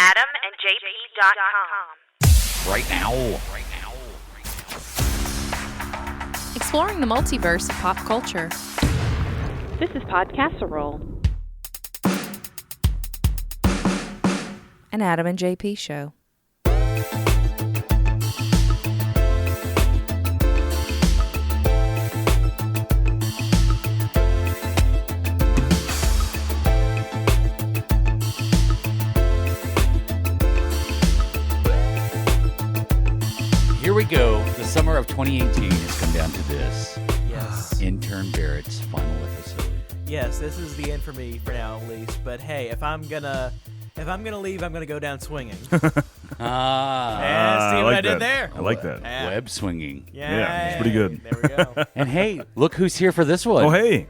AdamandJP.com. Right now. Exploring the multiverse of pop culture. This is Podcasserole. An Adam and JP show. Here we go. The summer of 2018 has come down to this. Yes. Intern Barrett's final episode. Yes, this is the end for me for now, at least. But hey, if I'm gonna leave, I'm gonna go down swinging. And see what I did there. I like that. Yeah. Web swinging. Yeah, it's pretty good. There we go. And hey, look who's here for this one. Oh, hey.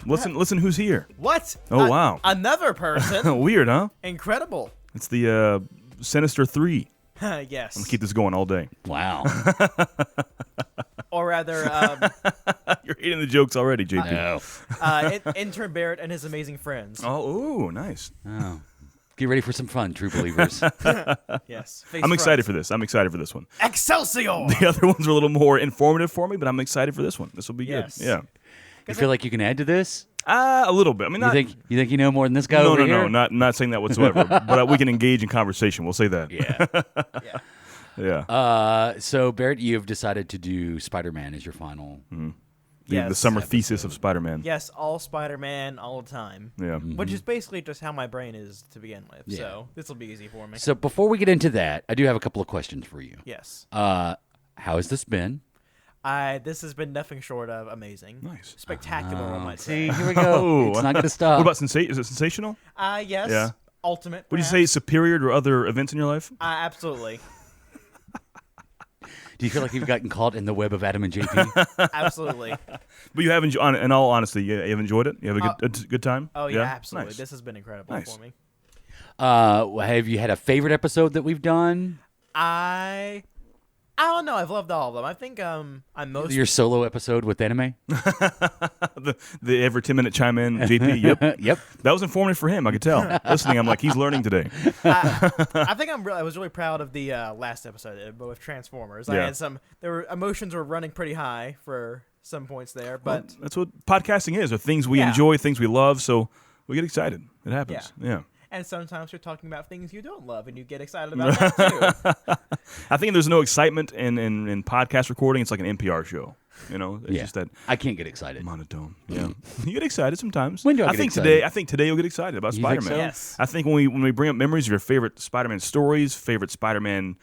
Listen who's here. What? Oh, wow. Another person. Weird, huh? Incredible. It's the Sinister 3. Yes. I'm going to keep this going all day. Wow. Or rather, You're hating the jokes already, JP. No. Intern Barrett and his amazing friends. Oh, ooh, nice. Oh. Get ready for some fun, true believers. Yes. I'm excited for this. I'm excited for this one. Excelsior! The other ones were a little more informative for me, but I'm excited for this one. This will be Yes. good. Yeah. You feel like you can add to this? A little bit. I mean, You not, think you know more than this guy no, over no, here? no, not saying that whatsoever. But we can engage in conversation. We'll say that. Yeah. Yeah. Yeah. So, Barrett, you've decided to do Spider-Man as your final. Yes. The summer thesis of Spider-Man. Yes, all Spider-Man, all the time. Yeah. Which is basically just how my brain is to begin with. Yeah. So this will be easy for me. So, before we get into that, I do have a couple of questions for you. Yes. How has this been? This has been nothing short of amazing. Nice. Spectacular, I might See, say. here we go. Oh. It's not going to stop. What about is it sensational? Yes. Yeah. Ultimate. Would you say superior to other events in your life? Absolutely. Do you feel like you've gotten caught in the web of Adam and JP? Absolutely. But you have, in all honesty, you've enjoyed it? You have a good time? Oh, yeah, absolutely. Nice. This has been incredible Nice. for me. Have you had a favorite episode that we've done? I don't know. I've loved all of them. I think I'm most... Your solo episode with anime? the every 10-minute chime in, JP, yep. Yep. That was informative for him, I could tell. Listening, I'm like, he's learning today. I think I was really proud of the last episode with Transformers. I Yeah. had emotions were running pretty high for some points there, but That's what podcasting is. They're things we Yeah. enjoy, things we love, so we get excited. It happens. Yeah. and sometimes you're talking about things you don't love and you get excited about that too. I think there's no excitement in podcast recording. It's like an NPR show. You know, it's just that I can't get excited. monotone. Yeah, you get excited sometimes. When do I get think excited? today? I think today you'll get excited about You think Spider-Man. so? Yes. I think when we bring up memories of your favorite Spider-Man stories, favorite Spider-Man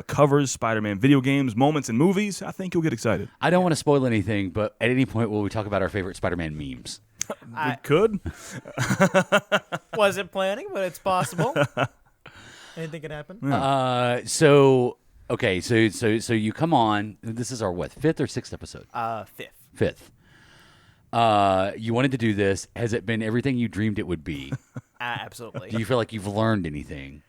covers, Spider-Man video games, moments in movies, I think you'll get excited. I don't want to spoil anything, but at any point will we talk about our favorite Spider-Man memes? We could. Wasn't planning, but it's possible. Anything can happen. So you come on. This is our fifth or sixth episode? Fifth. Fifth. You wanted to do this. Has it been everything you dreamed it would be? Absolutely. Do you feel like you've learned anything?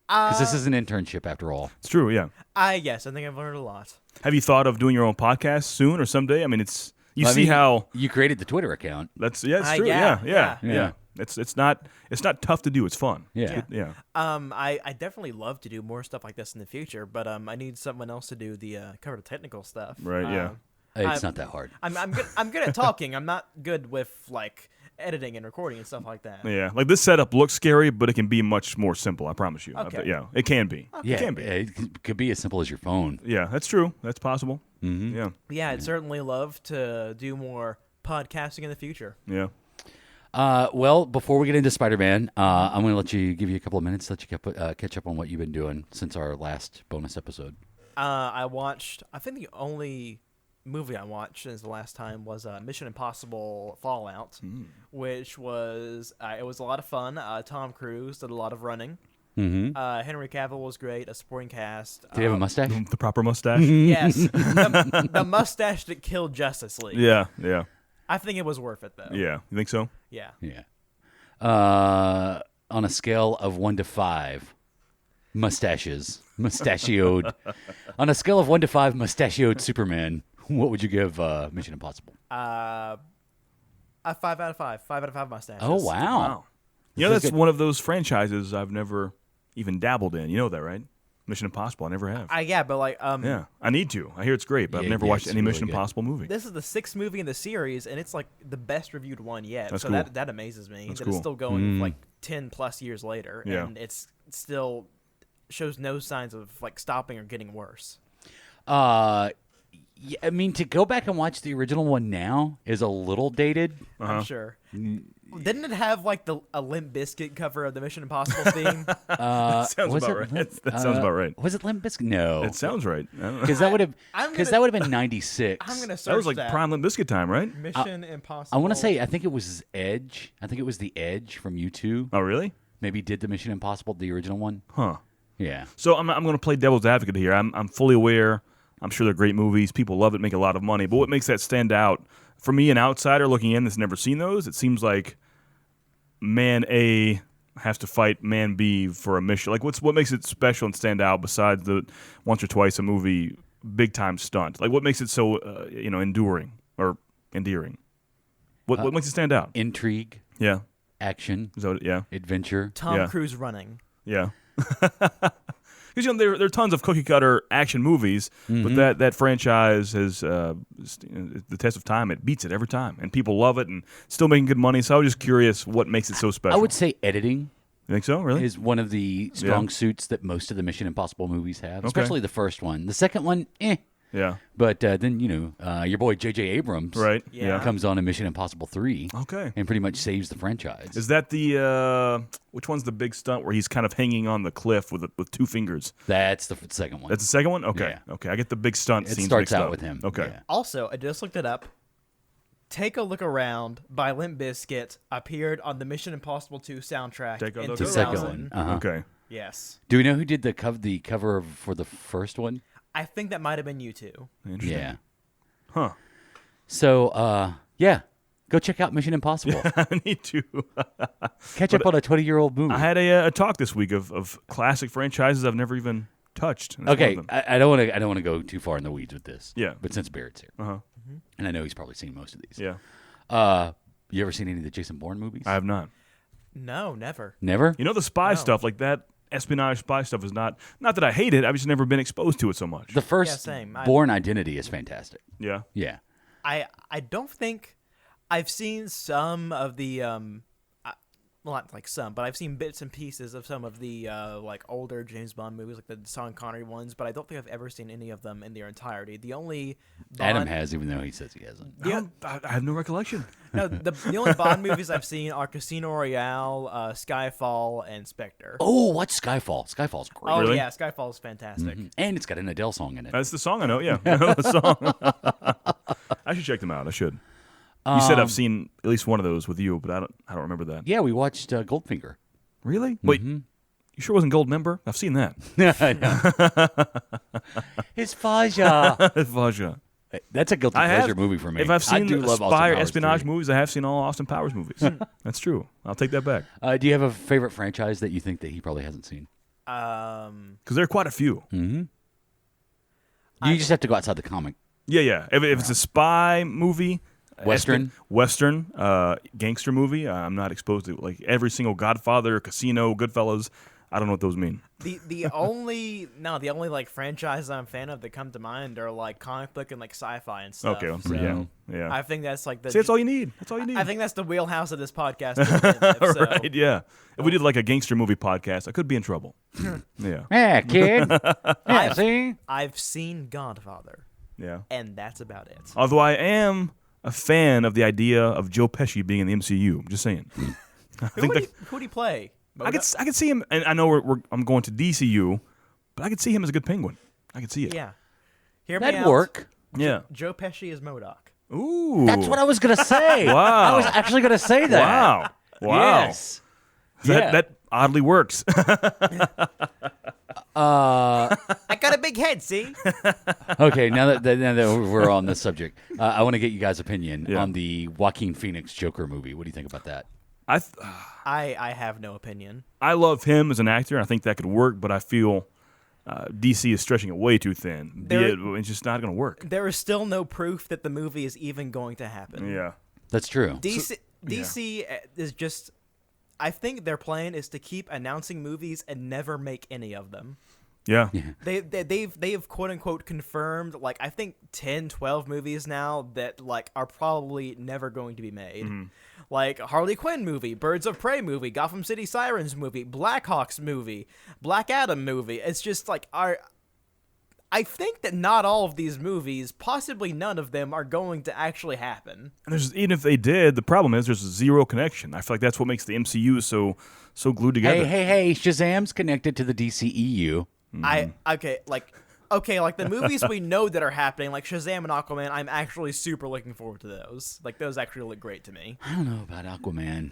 Because this is an internship after all. It's true. Yeah. Yes, I think I've learned a lot. Have you thought of doing your own podcast soon or someday? I mean, it's I see mean, how you created the Twitter account. that's it's true. yeah, Yeah. It's not tough to do. It's fun. Yeah. Yeah. I definitely love to do more stuff like this in the future, but I need someone else to do the cover the technical stuff. Right, yeah. It's not that hard. I'm good at talking. I'm not good with like editing and recording and stuff like that. Yeah, like this setup looks scary, but it can be much more simple. I promise you. Okay. Yeah, it can be. Yeah, It can be. it could be as simple as your phone. Yeah, that's true. That's possible. Mm-hmm. Yeah, Yeah, I'd certainly love to do more podcasting in the future. yeah. Well, before we get into Spider-Man, I'm going to give you a couple of minutes, let you catch up on what you've been doing since our last bonus episode. I think the only movie I watched since the last time was Mission Impossible Fallout, which was it was a lot of fun. Tom Cruise did a lot of running. Mm-hmm. Henry Cavill was great. A supporting cast. Did he have a mustache? The proper mustache. Yes, the mustache that killed Justice League. Yeah. I think it was worth it though. Yeah. You think so? Yeah. Yeah. On a scale of 1 to 5, mustachioed. On a scale of 1 to 5, mustachioed Superman, what would you give Mission Impossible? A 5 out of 5. 5 out of 5 mustaches. Oh, wow. You know, This is that's good. one of those franchises I've never even dabbled in. You know that, right? Mission Impossible. I never have. Yeah, but like Yeah, I need to. I hear it's great, but I've never watched it's any really Mission good. Impossible movie. this is the 6th movie in the series, and it's like the best reviewed one yet. That's so cool. that amazes me That's that cool. it's still going like 10 plus years later, Yeah. and it's still shows no signs of like stopping or getting worse. Yeah, I mean, to go back and watch the original one now is a little dated. I'm sure. Didn't it have like a Limp Bizkit cover of the Mission Impossible theme? Sounds Was about it right. Limp- That sounds about right. Was it Limp Bizkit? No, It sounds right. I don't know. because that would have I'm because gonna- that would have been '96. I'm gonna search That was like prime Limp Bizkit time, right? Mission Impossible. I want to say I think it was Edge. I think it was the Edge from U2. Oh, really? Maybe did the Mission Impossible, the original one. Huh. Yeah. So I'm going to play devil's advocate here. I'm fully aware. I'm sure they're great movies. People love it, make a lot of money. But what makes that stand out for me, an outsider looking in that's never seen those? It seems like man A has to fight man B for a mission. Like what makes it special and stand out besides the once or twice a movie big time stunt? Like what makes it so enduring or endearing? What makes it stand out? Intrigue, Yeah. action, So yeah. adventure. Tom Yeah. Cruise running. Yeah. Because there are tons of cookie cutter action movies, but that franchise has the test of time. It beats it every time, and people love it, and still making good money. So I was just curious, what makes it so special? I would say editing You think so? Really? is one of the strong suits that most of the Mission Impossible movies have, Okay. especially the first one. The second one, Yeah. But then your boy J.J. Abrams, Right. Yeah. comes on in Mission Impossible 3, Okay. and pretty much saves the franchise. Is that the which one's the big stunt where he's kind of hanging on the cliff with two fingers? That's the second one. That's the second one. Okay. Yeah. Okay. I get the big stunt It scenes starts mixed out up. with him. Okay. yeah. Also, I just looked it up. Take a Look Around by Limp Bizkit appeared on the Mission Impossible 2 soundtrack Take a in Look The 2000. second one. Okay. Yes. Do we know who did the cover for the first one? I think that might have been you two. Interesting. Yeah. Huh. So, go check out Mission Impossible. I need to. Catch up on a 20-year-old movie. I had a talk this week of classic franchises I've never even touched. and that's one Okay, of them. I don't want to go too far in the weeds with this. Yeah. But since Barrett's here, Uh-huh. and I know he's probably seen most of these. Yeah. You ever seen any of the Jason Bourne movies? I have not. No, never. Never. You know, the spy stuff like that, espionage spy stuff is not that I hate it. I've just never been exposed to it so much. The first same. Bourne Identity is fantastic. Yeah. Yeah. I don't think I've seen some of the well, not like some, but I've seen bits and pieces of some of the like older James Bond movies, like the Sean Connery ones. But I don't think I've ever seen any of them in their entirety. The only Adam Bond, has, even though he says he hasn't. I have no recollection. no, the only Bond movies I've seen are Casino Royale, Skyfall, and Spectre. Oh, watch Skyfall. Skyfall's great. Oh Really? yeah, Skyfall is fantastic. And it's got an Adele song in it. That's the song I know. Yeah. I know the song. I should check them out. I should. You said I've seen at least one of those with you, but I don't remember that. Yeah, we watched Goldfinger. Really? Wait. You sure it wasn't Gold Member? I've seen that. It's Faja. Vaja. That's a guilty I have- pleasure movie for me. If I've I seen do love Austin spy or Powers espionage 3. movies, I have seen all Austin Powers movies. That's true. I'll take that back. Do you have a favorite franchise that you think that he probably hasn't seen? Because there are quite a few. You just have to go outside the comic. Yeah. If it's a spy movie, Western? gangster movie, I'm not exposed to like every single Godfather, Casino, Goodfellas. I don't know what those mean. The only like franchises I'm a fan of that come to mind are like comic book and like sci-fi and stuff. Okay, so yeah. I think that's like the. See, that's all you need. That's all you need. I think that's the wheelhouse of this podcast. to begin with, so. Right? Yeah. If we did like a gangster movie podcast, I could be in trouble. Yeah. Yeah, kid. Yeah, see? I've seen Godfather, Yeah. and that's about it. Although I am a fan of the idea of Joe Pesci being in the MCU. I'm just saying. Who would he play? I could see him, and I know I'm going to DCU, but I could see him as a good Penguin. I could see it. Yeah. Hear me That'd out. work. Yeah. Joe Pesci is MODOK. Ooh. That's what I was going to say. Wow. I was actually going to say that. Wow. Wow. Yes. That oddly works. I got a big head, see? Okay, now that we're on this subject, I want to get you guys' opinion Yeah. on the Joaquin Phoenix Joker movie. What do you think about that? I have no opinion. I love him as an actor. I think that could work, but I feel DC is stretching it way too thin. It's just not going to work. There is still no proof that the movie is even going to happen. Yeah. That's true. DC is just. I think their plan is to keep announcing movies and never make any of them. Yeah. They've quote unquote confirmed like I think 10, 12 movies now that like are probably never going to be made. Mm-hmm. Like Harley Quinn movie, Birds of Prey movie, Gotham City Sirens movie, Blackhawks movie, Black Adam movie. It's just like I think that not all of these movies, possibly none of them, are going to actually happen. And even if they did, the problem is there's zero connection. I feel like that's what makes the MCU so glued together. Hey, Shazam's connected to the DCEU. Like the movies we know that are happening, like Shazam and Aquaman, I'm actually super looking forward to those. Like those actually look great to me. I don't know about Aquaman.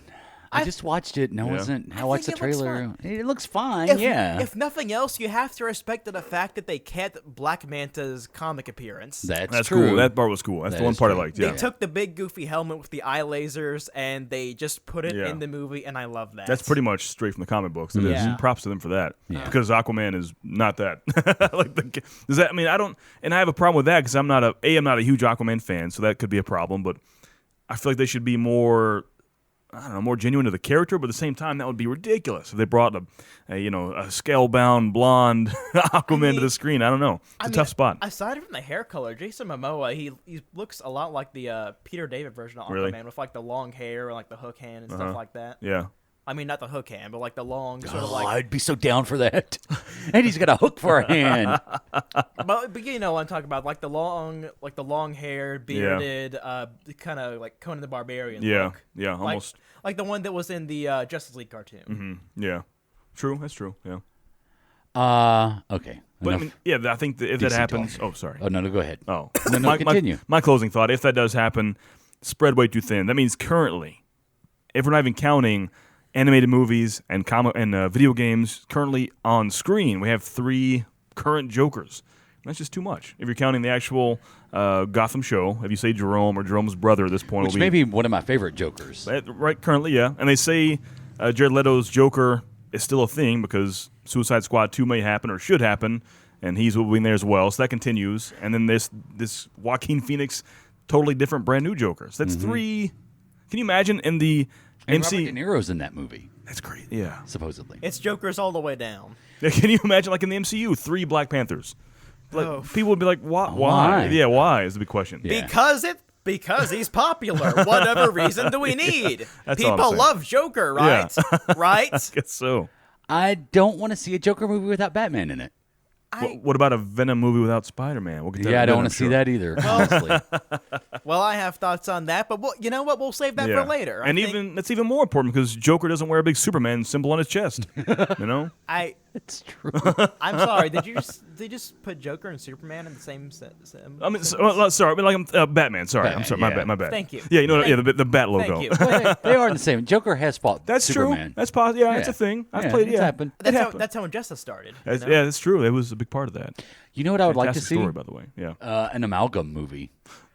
I just watched it. I watched the think it looks trailer. fun. It looks fine. If nothing else, you have to respect the fact that they kept Black Manta's comic appearance. That's cool. true. That part was cool. That's That the one is part I true. liked. Yeah. They took the big goofy helmet with the eye lasers and they just put it in the movie, and I love that. That's pretty much straight from the comic books. It is. Yeah. Props to them for that. Yeah. Because Aquaman is not that. Does that? I mean, I don't, and I have a problem with that because I'm not a huge Aquaman fan, so that could be a problem. But I feel like they should be more, I don't know, more genuine to the character. But at the same time, that would be ridiculous if they brought a scale-bound blonde Aquaman to the screen. I don't know. It's a tough spot. Aside from the hair color, Jason Momoa, he looks a lot like the Peter David version of Aquaman Really? with like the long hair and like the hook hand and stuff like that. Yeah. I mean, not the hook hand, but like the long sort of like. I'd be so down for that. And he's got a hook for a hand. But you know what I'm talking about, like the long hair, bearded, kind of like Conan the Barbarian. Yeah. look. Yeah. Almost. Like the one that was in the Justice League cartoon. Yeah. True. That's true. Yeah. Okay. But I Enough. mean, yeah, I think that if that DC happens. talk. Oh, sorry. Oh, no, go ahead. Oh, No, continue. My closing thought: if that does happen, spread way too thin. That means currently, if we're not even counting animated movies and video games currently on screen, we have 3 current Jokers. That's just too much. If you're counting the actual Gotham show, if you say Jerome or Jerome's brother at this point, Which will may be be one of my favorite Jokers. right currently, yeah. And they say Jared Leto's Joker is still a thing because Suicide Squad 2 may happen or should happen, and he's will be in there as well. So that continues. And then this Joaquin Phoenix, totally different, brand new Joker. So that's 3. Can you imagine in the And MC? Robert De Niro's in that movie, That's great. Yeah. supposedly. It's Jokers all the way down. Can you imagine, like in the MCU, 3 Black Panthers? Like people would be like, why? Why? Yeah, why is the big question. Yeah. Because he's popular. What other reason do we need? That's all I'm People saying. love Joker, right? Right? I guess so. I don't want to see a Joker movie without Batman in it. What about a Venom movie without Spider-Man? We'll get to Yeah, that I don't in, want I'm to see sure. that either, honestly. Well, I have thoughts on that, but you know what? We'll save that Yeah. for later. And that's even more important because Joker doesn't wear a big Superman symbol on his chest. You know? It's true. I'm sorry. Did you just put Joker and Superman in the same set? I mean, sorry. I mean, like Batman. Sorry, I'm sorry. Batman, My bad. Thank you. Yeah, the Bat logo. Thank you. Well, they are the same. Joker has fought That's Superman. true. That's possible. Yeah, it's Yeah. a thing. I've Yeah, played. it's Yeah, happened. It happened. That's how Injustice started. Yeah, that's true. It was a big part of that. You know what I would like to Fantastic see? story, by the way. Yeah, An amalgam movie.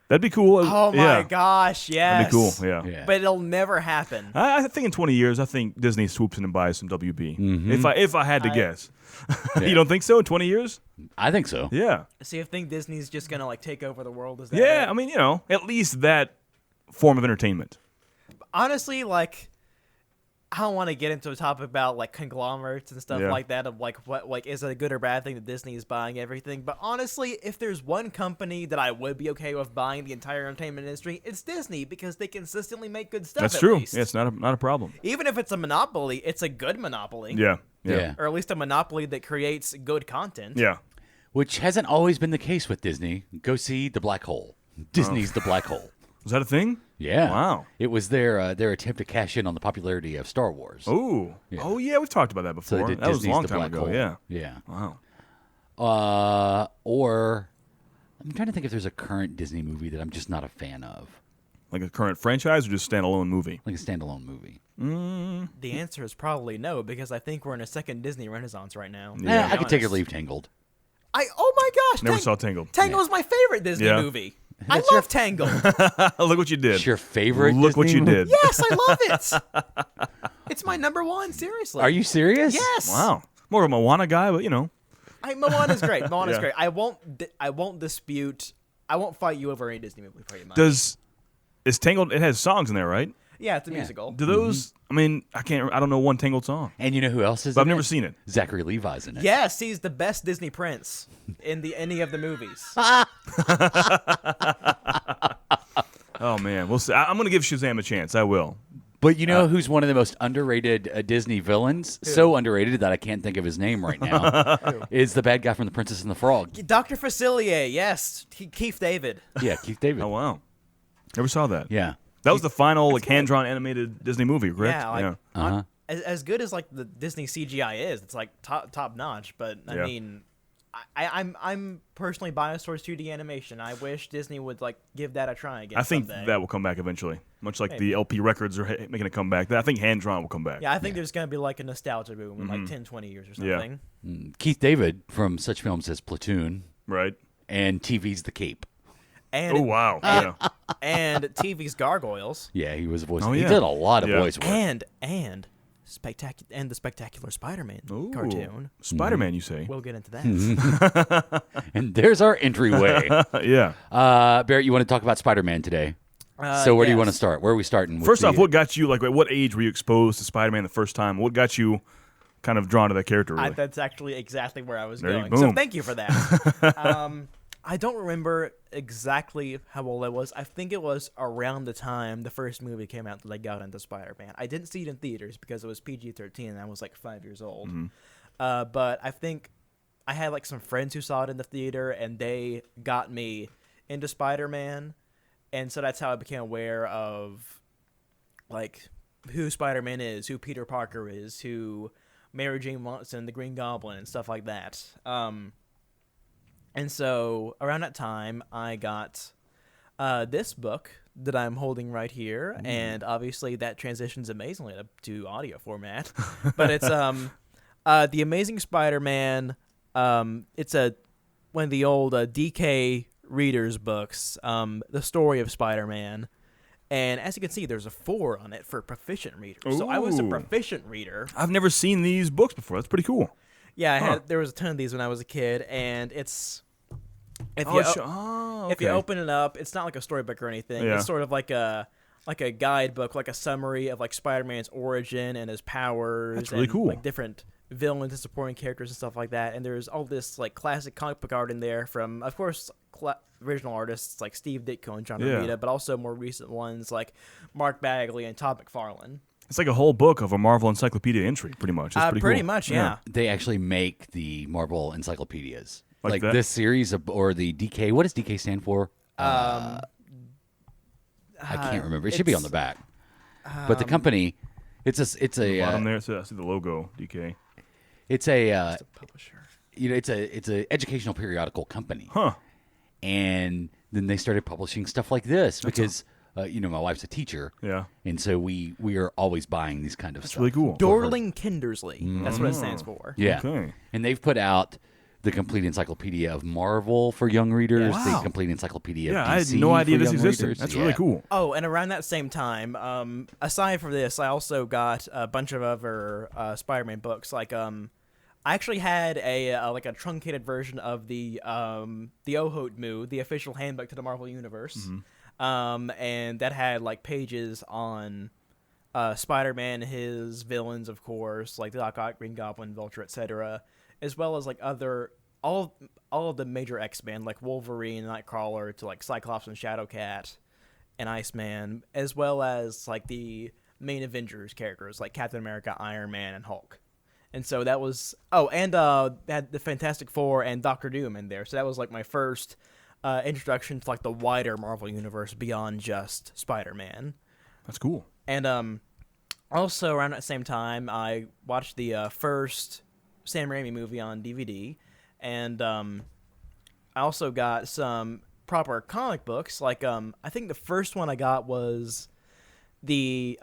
that'd be cool. Oh my yeah. gosh, yes. That'd be cool. Yeah. Yeah. But it'll never happen. I think in 20 years, I think Disney swoops in and buys some WB. Mm-hmm. If I had to guess, you don't think so? In 20 years? I think so. Yeah. So you think Disney's just gonna like take over the world? Is that Yeah. it? I mean, at least that form of entertainment. Honestly, like, I don't want to get into a topic about like conglomerates and stuff Yeah. like that of like what like is it a good or bad thing that Disney is buying everything. But honestly, if there's one company that I would be okay with buying the entire entertainment industry, it's Disney because they consistently make good stuff. That's at true. least. Yeah, it's not a problem. Even if it's a monopoly, it's a good monopoly. Yeah. Yeah. Or at least a monopoly that creates good content. Yeah. Which hasn't always been the case with Disney. Go see The Black Hole. Disney's The Black Hole. Was that a thing? Yeah. Wow. It was their attempt to cash in on the popularity of Star Wars. Oh. Yeah. Oh, yeah. We've talked about that So before. they did That was a Disney's long The time Black ago. Hole. Yeah. Yeah. Wow. Or I'm trying to think if there's a current Disney movie that I'm just not a fan of. Like a current franchise or just standalone movie? Like a standalone movie. The answer is probably no because I think we're in a second Disney renaissance right now. to Yeah. be I could take or honest. leave Tangled. Oh my gosh! Never saw Tangled. Tangled is my favorite Disney Yeah. movie. I That's your- love Tangled. Look what you did. It's your favorite Look what Disney you movie? did. Yes, I love it. It's my number one. Seriously. Are you serious? Yes. Wow. More of a Moana guy, but Moana's great. Moana's Yeah. great. I won't dispute. I won't fight you over any Disney movie. Pretty much. is Tangled? It has songs in there, right? Yeah, it's a musical. Do those? I mean, I don't know one Tangled song, And you know who else is? but I've in never it? seen it. Zachary Levi's in it. Yes, he's the best Disney prince in any of the movies. Oh man, we'll see. I'm gonna give Shazam a chance. I will. But you know who's one of the most underrated Disney villains? So underrated that I can't think of his name right now. Is the bad guy from The Princess and the Frog? Dr. Facilier, yes, Keith David. Yeah, Keith David. Oh wow, never saw that. Yeah. That was the final hand-drawn animated Disney movie, correct? Yeah, like, Uh-huh. as good as like the Disney CGI is, it's like top notch. But I mean, I'm personally biased towards 2D animation. I wish Disney would like give that a try again. I think someday. that will come back eventually, much like Maybe. the LP records are making a comeback. I think hand-drawn will come back. Yeah, I think there's gonna be like a nostalgia boom in like 10, 20 years or Yeah. something. Keith David from such films as Platoon Right. and TV's The Cape. And Oh wow. Yeah. and TV's Gargoyles. Yeah, he was voice. Oh, He yeah. did a lot of Yeah. voice work. And the Spectacular Spider-Man Ooh. cartoon. Spider-Man, you say? We'll get into that. And there's our entryway. Yeah. Barrett, you want to talk about Spider-Man today? So where do you want to Yes. start? Where are we starting? with First off, the- what got you like? At what age were you exposed to Spider-Man the first time? What got you kind of drawn to that character? Really? That's actually exactly where I was There you- going. So boom. thank you for that. I don't remember exactly how old I was. I think it was around the time the first movie came out that I got into Spider-Man. I didn't see it in theaters because it was PG-13 and I was like 5 years old. But I think I had like some friends who saw it in the theater and they got me into Spider-Man. And so that's how I became aware of like who Spider-Man is, who Peter Parker is, who Mary Jane Watson, the Green Goblin, and stuff like that. And so around that time, I got this book that I'm holding right here, and obviously that transitions amazingly to audio format. But it's The Amazing Spider-Man. It's one of the old DK readers books, The Story of Spider-Man. And as you can see, there's a 4 on it for proficient readers. So I was a Ooh. proficient reader. I've never seen these books before. That's pretty cool. Yeah, there was a ton of these when I was a kid, and it's if you open it up, it's not like a storybook or anything. Yeah. It's sort of like a guidebook, like a summary of like Spider-Man's origin and his powers. That's really and, cool. Like different villains and supporting characters and stuff like that. And there's all this like classic comic book art in there from, of course, original artists like Steve Ditko and John Yeah. Romita, but also more recent ones like Mark Bagley and Todd McFarlane. It's like a whole book of a Marvel Encyclopedia entry, pretty much. It's pretty cool. Much, yeah. They actually make the Marvel encyclopedias. Like that? this series or the DK. What does DK stand for? I can't remember. It should be on the back. But the company, it's a Bottom there, so I see the logo, DK. it's a Publisher. it's a educational periodical company. Huh. And then they started publishing stuff like this because my wife's a teacher. Yeah. And so we are always buying these kind of That's stuff. really cool. Dorling Kindersley. That's what it stands for. Yeah. Okay. And they've put out the complete encyclopedia of Marvel for young readers, the Wow. complete encyclopedia Yeah, of I had DC no idea for this young existed. readers. That's Yeah. really cool. Oh, and around that same time, aside from this, I also got a bunch of other Spider-Man books. Like, I actually had a truncated version of the Ohotmu, the official handbook to the Marvel Universe, and that had like pages on Spider-Man, his villains, of course, like Doc Ock, Green Goblin, Vulture, etc., as well as like all of the major X-Men, like Wolverine, Nightcrawler, to like Cyclops and Shadowcat and Iceman, as well as like the main Avengers characters like Captain America, Iron Man, and Hulk. And so that was and had the Fantastic Four and Doctor Doom in there. So that was like my first introduction to like the wider Marvel universe beyond just Spider-Man. That's cool. And also around that same time, I watched the first Sam Raimi movie on DVD, and I also got some proper comic books. Like I think the first one I got was a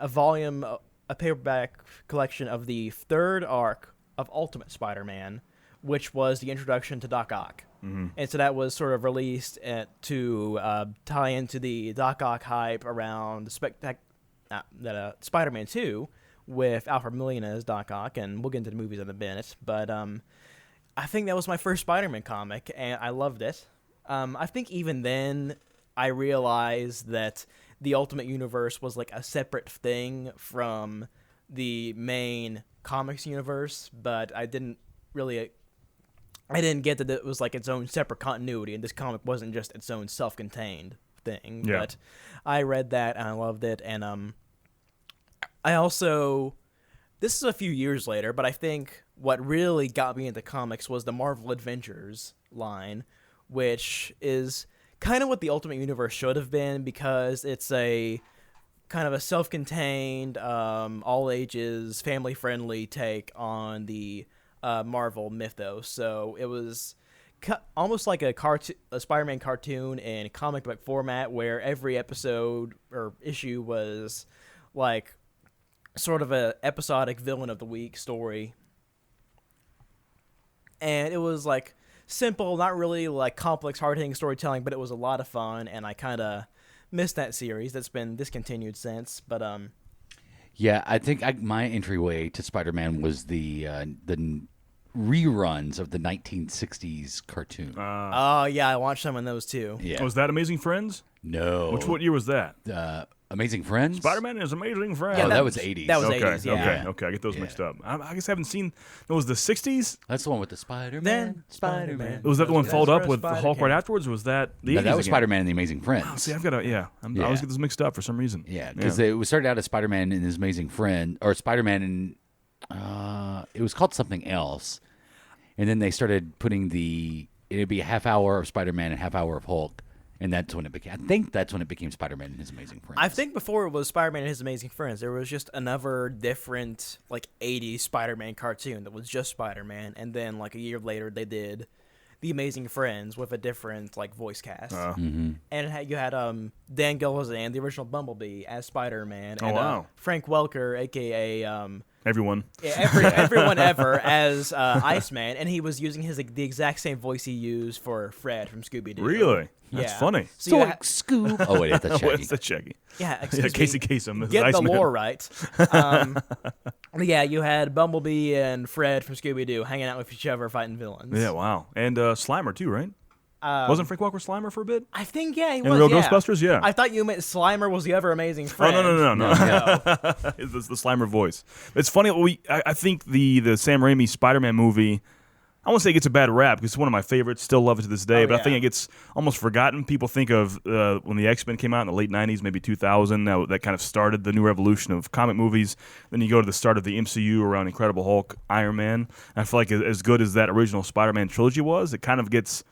paperback collection of the third arc of Ultimate Spider-Man, which was the introduction to Doc Ock. And so that was sort of released to tie into the Doc Ock hype around Spider-Man 2 with Alfred Molina as Doc Ock, and we'll get into the movies in a minute. But I think that was my first Spider-Man comic, and I loved it. I think even then I realized that the Ultimate Universe was like a separate thing from the main comics universe, but I didn't get that it was like its own separate continuity, and this comic wasn't just its own self-contained thing. Yeah. But I read that and I loved it, and I also, this is a few years later, but I think what really got me into comics was the Marvel Adventures line, which is kind of what the Ultimate Universe should have been, because it's a kind of a self-contained, all ages, family-friendly take on the Marvel mythos. So it was almost like a Spider-Man cartoon in comic book format, where every episode or issue was like sort of a episodic villain of the week story. And it was like simple, not really like complex, hard-hitting storytelling, but it was a lot of fun, and I kind of missed that series. That's been discontinued since, but Yeah, I think my entryway to Spider-Man was the reruns of the 1960s cartoon. oh yeah, I watched some of those too. Yeah. Was that Amazing Friends? No. What year was that? Amazing Friends? Spider-Man and His Amazing Friends. Oh, Yeah, that was 80s. That was Okay, 80s, yeah. okay. I get those mixed up. I guess I haven't seen. It was the 60s? That's the one with the Spider-Man. Then Spider-Man. Was that the one That's followed where up with the Spider Hulk came. right afterwards, or was that the 80s No, that was again? Spider-Man and the Amazing Friends. Oh, see, I've got to, I Yeah. always get this mixed up for some reason. Yeah, because it started out as Spider-Man and His Amazing Friend, or Spider-Man and it was called something else, and then they started putting it'd be a half hour of Spider-Man and half hour of Hulk, and that's when it became. I think that's when it became Spider-Man and His Amazing Friends. I think before it was Spider-Man and His Amazing Friends, there was just another different like 80s Spider-Man cartoon that was just Spider-Man, and then like a year later they did The Amazing Friends with a different like voice cast. And you had Dan Gilligan, the original Bumblebee, as Spider-Man, and wow. Frank Welker, aka Everyone. everyone ever, as Iceman, and he was using the exact same voice he used for Fred from Scooby-Doo. Really? That's Yeah. funny. So you Scoop. Oh wait, that's Shaggy. What's that, Shaggy? yeah, excuse me. Casey Kasem. This is Get the Iceman. lore right. Yeah, you had Bumblebee and Fred from Scooby-Doo hanging out with each other fighting villains. Yeah, wow. And Slimer, too, right? Wasn't Frank Welker Slimer for a bit? I think, yeah, he In was, Real yeah. Ghostbusters? Yeah. I thought you meant Slimer was the other amazing Oh, friend. no. It's the Slimer voice. It's funny. I think the Sam Raimi Spider-Man movie, I won't say it gets a bad rap because it's one of my favorites. Still love it to this day. But I think it gets almost forgotten. People think of when the X-Men came out in the late 90s, maybe 2000. That kind of started the new revolution of comic movies. Then you go to the start of the MCU around Incredible Hulk, Iron Man. And I feel like as good as that original Spider-Man trilogy was, it kind of gets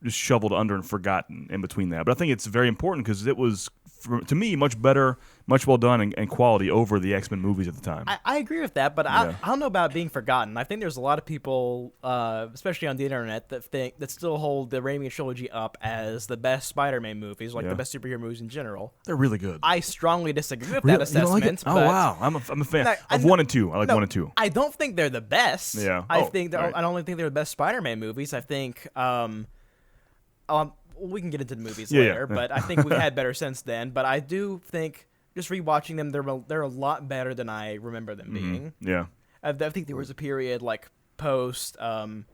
just shoveled under and forgotten in between that. But I think it's very important because it was, to me, much better, much well done, and quality over the X-Men movies at the time. I agree with that, but I don't know about being forgotten. I think there's a lot of people, especially on the internet, that still hold the Raimi trilogy up as the best Spider-Man movies, like the best superhero movies in general. They're really good. I strongly disagree with Really? that You don't like assessment. it? Oh, but wow. I'm a fan No, of 1 and 2. I like 1 and 2. I don't think they're the best. Yeah. I Oh, think right. I don't think they're the best Spider-Man movies. I think we can get into the movies Yeah, later, yeah. but I think we've had better since then. But I do think just rewatching them, they're a lot better than I remember them being. Yeah. I think there was a period like post, like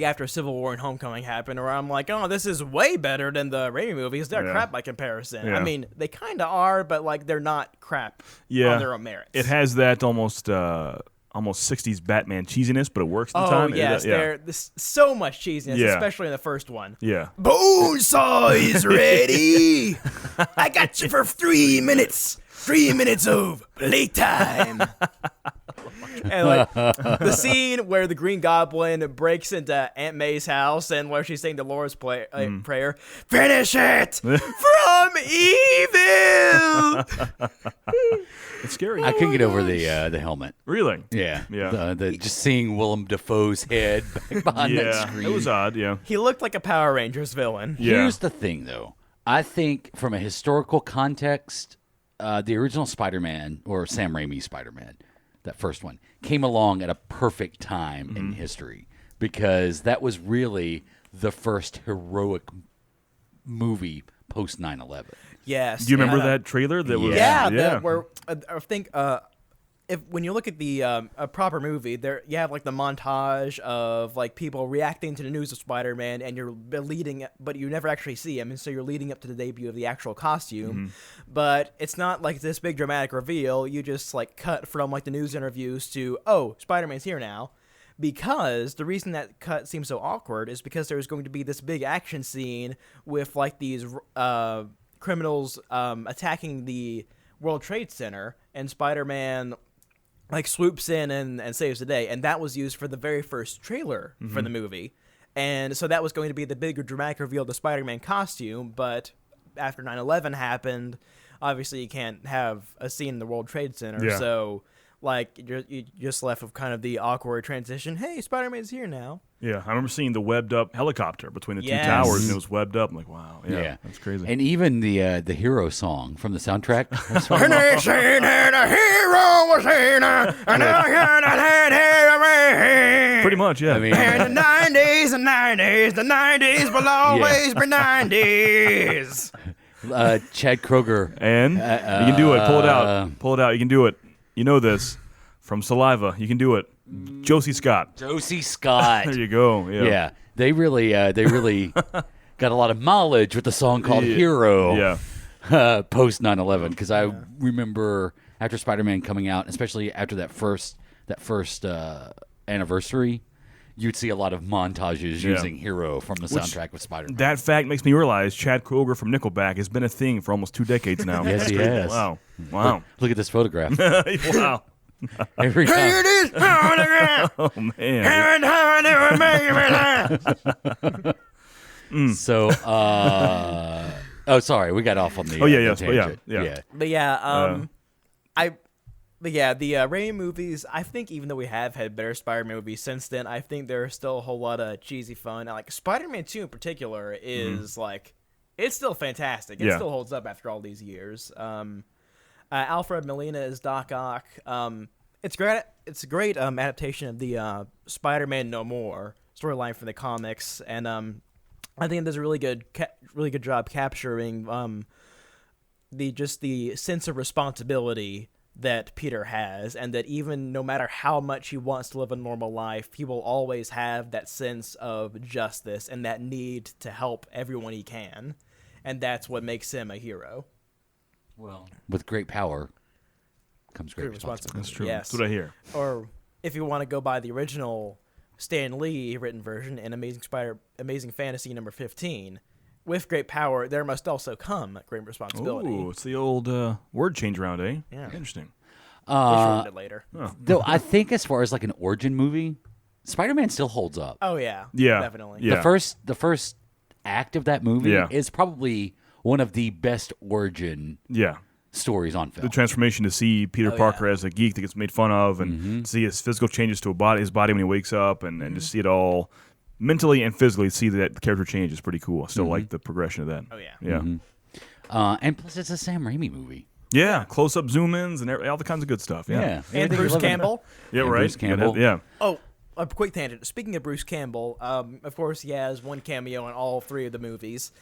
after Civil War and Homecoming happened, where I'm like, oh, this is way better than the Raimi movies. They're Yeah. crap by comparison. Yeah. I mean, they kind of are, but like they're not crap Yeah. on their own merits. It has that almost 60s Batman cheesiness, but it works at the Oh time. yes, there's so much cheesiness, Yeah. especially in the first one. Yeah. Bonesaw is ready. I got you for 3 minutes. 3 minutes of playtime. And like the scene where the Green Goblin breaks into Aunt May's house and where she's saying the Lord's prayer, finish it from evil. It's scary. I couldn't get over the helmet. Really? Yeah, Yeah. Just seeing Willem Dafoe's head back behind that Yeah. screen. It was odd, yeah. He looked like a Power Rangers villain. Yeah. Here's the thing, though. I think from a historical context, the original Spider-Man, or Sam Raimi's Spider-Man, that first one, came along at a perfect time in history because that was really the first heroic movie post 9/11. Yes. Do you remember and, that trailer? That was Yeah, yeah. where I think when you look at the a proper movie, there you have like the montage of like people reacting to the news of Spider-Man, and you're leading, but you never actually see him, and so you're leading up to the debut of the actual costume. But it's not like this big dramatic reveal. You just like cut from like the news interviews to Spider-Man's here now. Because the reason that cut seems so awkward is because there's going to be this big action scene with like these criminals attacking the World Trade Center, and Spider-Man like swoops in and saves the day, and that was used for the very first trailer for the movie, and so that was going to be the bigger dramatic reveal of the Spider-Man costume. But after 9/11 happened, obviously you can't have a scene in the World Trade Center, so like you just left with kind of the awkward transition. Hey, Spider-Man's here now. Yeah, I remember seeing the webbed up helicopter between the two towers, and it was webbed up. I'm like, wow, yeah. That's crazy. And even the hero song from the soundtrack. And they say that a hero was here, and I had Pretty much, yeah. I mean, and the 90s will always be 90s. Chad Kroeger. And you can do it. Pull it out. Pull it out. You can do it. You know this from Saliva. You can do it. Josie Scott. Josie Scott. There you go. Yeah. They really got a lot of mileage with the song called Hero. Yeah. Post 9/11, because I remember after Spider-Man coming out, especially after that first anniversary, you'd see a lot of montages using Hero from the soundtrack with Spider-Man. That fact makes me realize Chad Kroeger from Nickelback has been a thing for almost 2 decades now. Yes, he has. Wow. Look at this photograph. Wow. Every time. Oh, man. So, sorry, we got off on the the tangent. Yeah. But the Raimi movies, I think even though we have had better Spider-Man movies since then, I think there's still a whole lot of cheesy fun. Like Spider-Man 2 in particular is like, it's still fantastic. It still holds up after all these years. Alfred Molina is Doc Ock. It's great. It's a great adaptation of the Spider-Man No More storyline from the comics, and I think there's a really good job capturing the sense of responsibility that Peter has, and that even no matter how much he wants to live a normal life, he will always have that sense of justice and that need to help everyone he can, and that's what makes him a hero. Well, with great power comes great responsibility. That's true. Yes. That's what I hear. Or if you want to go by the original Stan Lee written version in Amazing Fantasy number 15, with great power, there must also come great responsibility. Oh, it's the old word change around, eh? Yeah. Interesting. They shortened it later. Though I think as far as like an origin movie, Spider-Man still holds up. Oh yeah. Yeah. Definitely. Yeah. The first act of that movie is probably one of the best origin stories on film. The transformation to see Peter Parker as a geek that gets made fun of, and see his physical changes to his body when he wakes up, and just see it all mentally and physically, see that the character change is pretty cool. I still like the progression of that. Oh yeah. Yeah. And plus it's a Sam Raimi movie. Yeah, close-up zoom-ins and all the kinds of good stuff. Yeah. And Bruce Campbell. Yeah, And right. Bruce Campbell. Yeah. Oh, a quick tangent. Speaking of Bruce Campbell, of course he has one cameo in all 3 of the movies.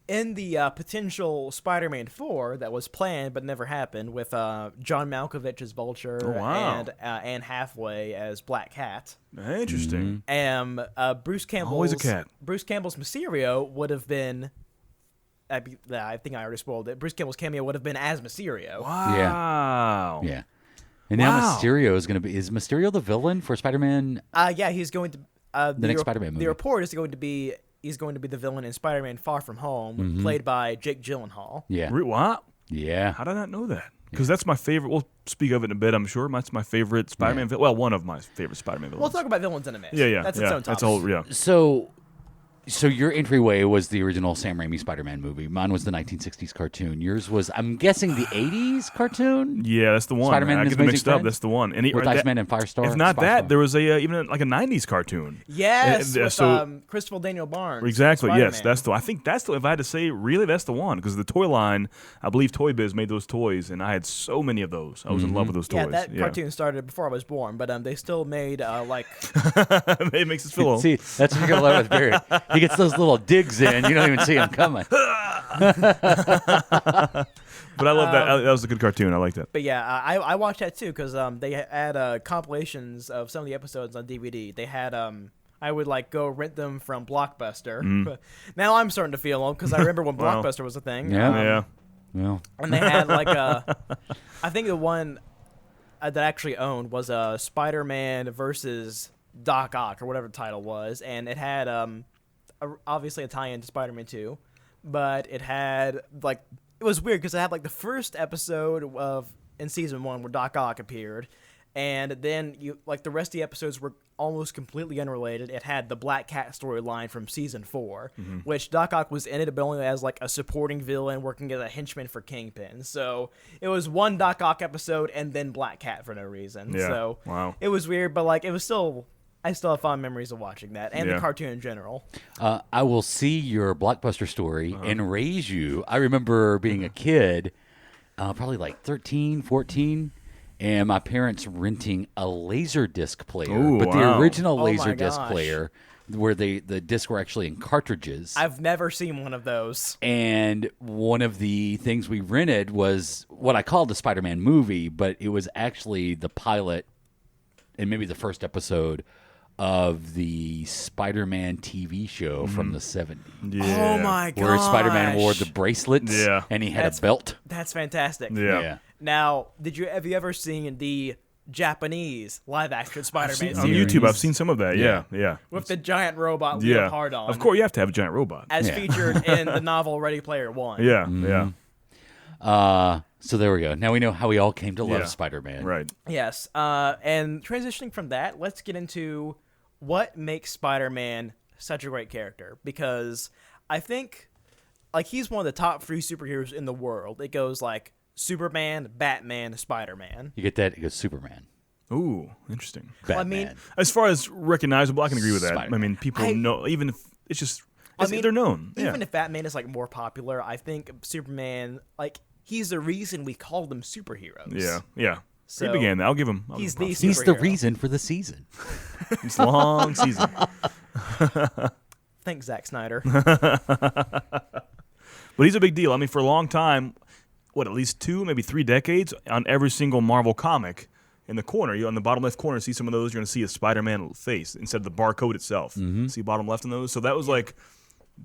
In the potential Spider-Man 4 that was planned but never happened, with John Malkovich as Vulture and Anne Hathaway as Black Cat. Interesting. And Bruce Campbell's Always a cat. Bruce Campbell's Mysterio would have been. I think I already spoiled it. Bruce Campbell's cameo would have been as Mysterio. Wow. Yeah. And now Mysterio is going to be. Is Mysterio the villain for Spider-Man? Yeah, he's going to. The next Spider-Man movie. The report is going to be. He's going to be the villain in Spider-Man Far From Home, played by Jake Gyllenhaal. Yeah. What? Yeah. How did I not know that? Because that's my favorite. We'll speak of it in a bit, I'm sure. That's my favorite Spider-Man villain. Well, one of my favorite Spider-Man villains. We'll talk about villains in a minute. Yeah. That's its own topic. That's a whole, yeah. So your entryway was the original Sam Raimi Spider-Man movie. Mine was the 1960s cartoon. Yours was, I'm guessing, the 80s cartoon? Yeah, that's the one. Spider-Man I and get His them Amazing mixed up. Friends? That's the one. And With Iceman and Firestar? If not that, Firestar. there was even like a 90s cartoon. Yes, with so- Christopher Daniel Barnes. Exactly. Yes, Spider-Man. that's the. I think that's the. If I had to say, really, that's the one. Because the toy line, I believe Toy Biz made those toys, and I had so many of those. I was in love with those toys. Yeah, that cartoon started before I was born, but they still made like. It makes us feel old. See, that's what you're going to love with Barrett. he gets those little digs in. You don't even see him coming. But I love that. That was a good cartoon. I liked it. But yeah, I watched that too because they had compilations of some of the episodes on DVD. They had I would like go rent them from Blockbuster. But now I'm starting to feel them because I remember when Wow. Blockbuster was a thing. Yeah. Well, And they had like I think the one that I actually owned was Spider-Man versus Doc Ock or whatever the title was, and it had obviously a tie-in to Spider-Man 2, but it had like it was weird because it had like the first episode of in season 1 where Doc Ock appeared, and then you like the rest of the episodes were almost completely unrelated. It had the Black Cat storyline from season 4, which Doc Ock was in it, but only as like a supporting villain working as a henchman for Kingpin. So it was one Doc Ock episode and then Black Cat for no reason. Yeah. So Wow. it was weird, but like it was still. I still have fond memories of watching that and Yeah. the cartoon in general. I will see your Blockbuster story and raise you. I remember being a kid, probably like 13, 14, and my parents renting a Laserdisc player. Ooh, but wow. the original Oh my Laserdisc gosh. player, where the discs were actually in cartridges. I've never seen one of those. And one of the things we rented was what I called the Spider-Man movie, but it was actually the pilot and maybe the first episode of the Spider-Man TV show from the 70s. Yeah. Oh my god! Where Spider-Man wore the bracelets Yeah. and he had That's- a belt. That's fantastic. Yeah. Now, have you ever seen the Japanese live-action Spider-Man On series YouTube, I've seen some of that. Yeah. with the giant robot Yeah. Leopard on? Of course, you have to have a giant robot. as Yeah. featured in the novel Ready Player One. Yeah. Yeah. So there we go. Now we know how we all came to love Yeah. Spider-Man. Right. Yes. And transitioning from that, let's get into what makes Spider-Man such a great character, because I think like he's one of the top 3 superheroes in the world. It goes like Superman, Batman, Spider-Man. You get that? It goes Superman. Ooh, interesting. Batman. I mean, As far as recognizable, I can agree with that. Spider-Man. I mean, people know, even if it's just, I mean, they're known. Even Yeah. if Batman is like more popular, I think Superman, like he's the reason we call them superheroes. Yeah. Yeah. So, he began that. I'll give him. he's props. the He's the superhero. reason for the season. It's a long season. Thanks, Zack Snyder. But he's a big deal. I mean, for a long time, at least 2, maybe 3 decades, on every single Marvel comic, in the corner, on the bottom left corner, see some of those, you're going to see a Spider-Man face instead of the barcode itself. See bottom left in those? So that was like,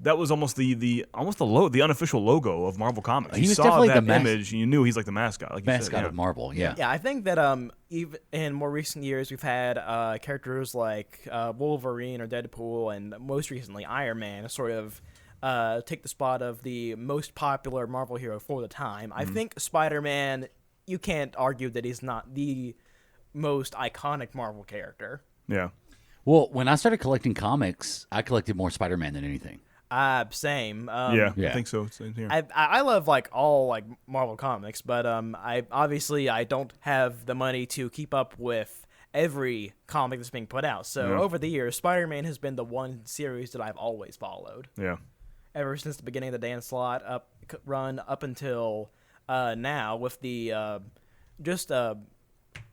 that was almost the unofficial logo of Marvel Comics. He You was saw definitely that the image, and you knew he's like the mascot. Like you said, Mascot yeah. of Marvel. Yeah. Yeah, I think that even in more recent years, we've had characters like Wolverine or Deadpool, and most recently Iron Man sort of take the spot of the most popular Marvel hero for the time. I think Spider-Man, you can't argue that he's not the most iconic Marvel character. Yeah. Well, when I started collecting comics, I collected more Spider-Man than anything. Same. Yeah, yeah. I think so. Same here. I love like all like Marvel comics, but I don't have the money to keep up with every comic that's being put out. So Yeah. over the years, Spider-Man has been the one series that I've always followed. Yeah. Ever since the beginning of the Dan Slott run up until now, with the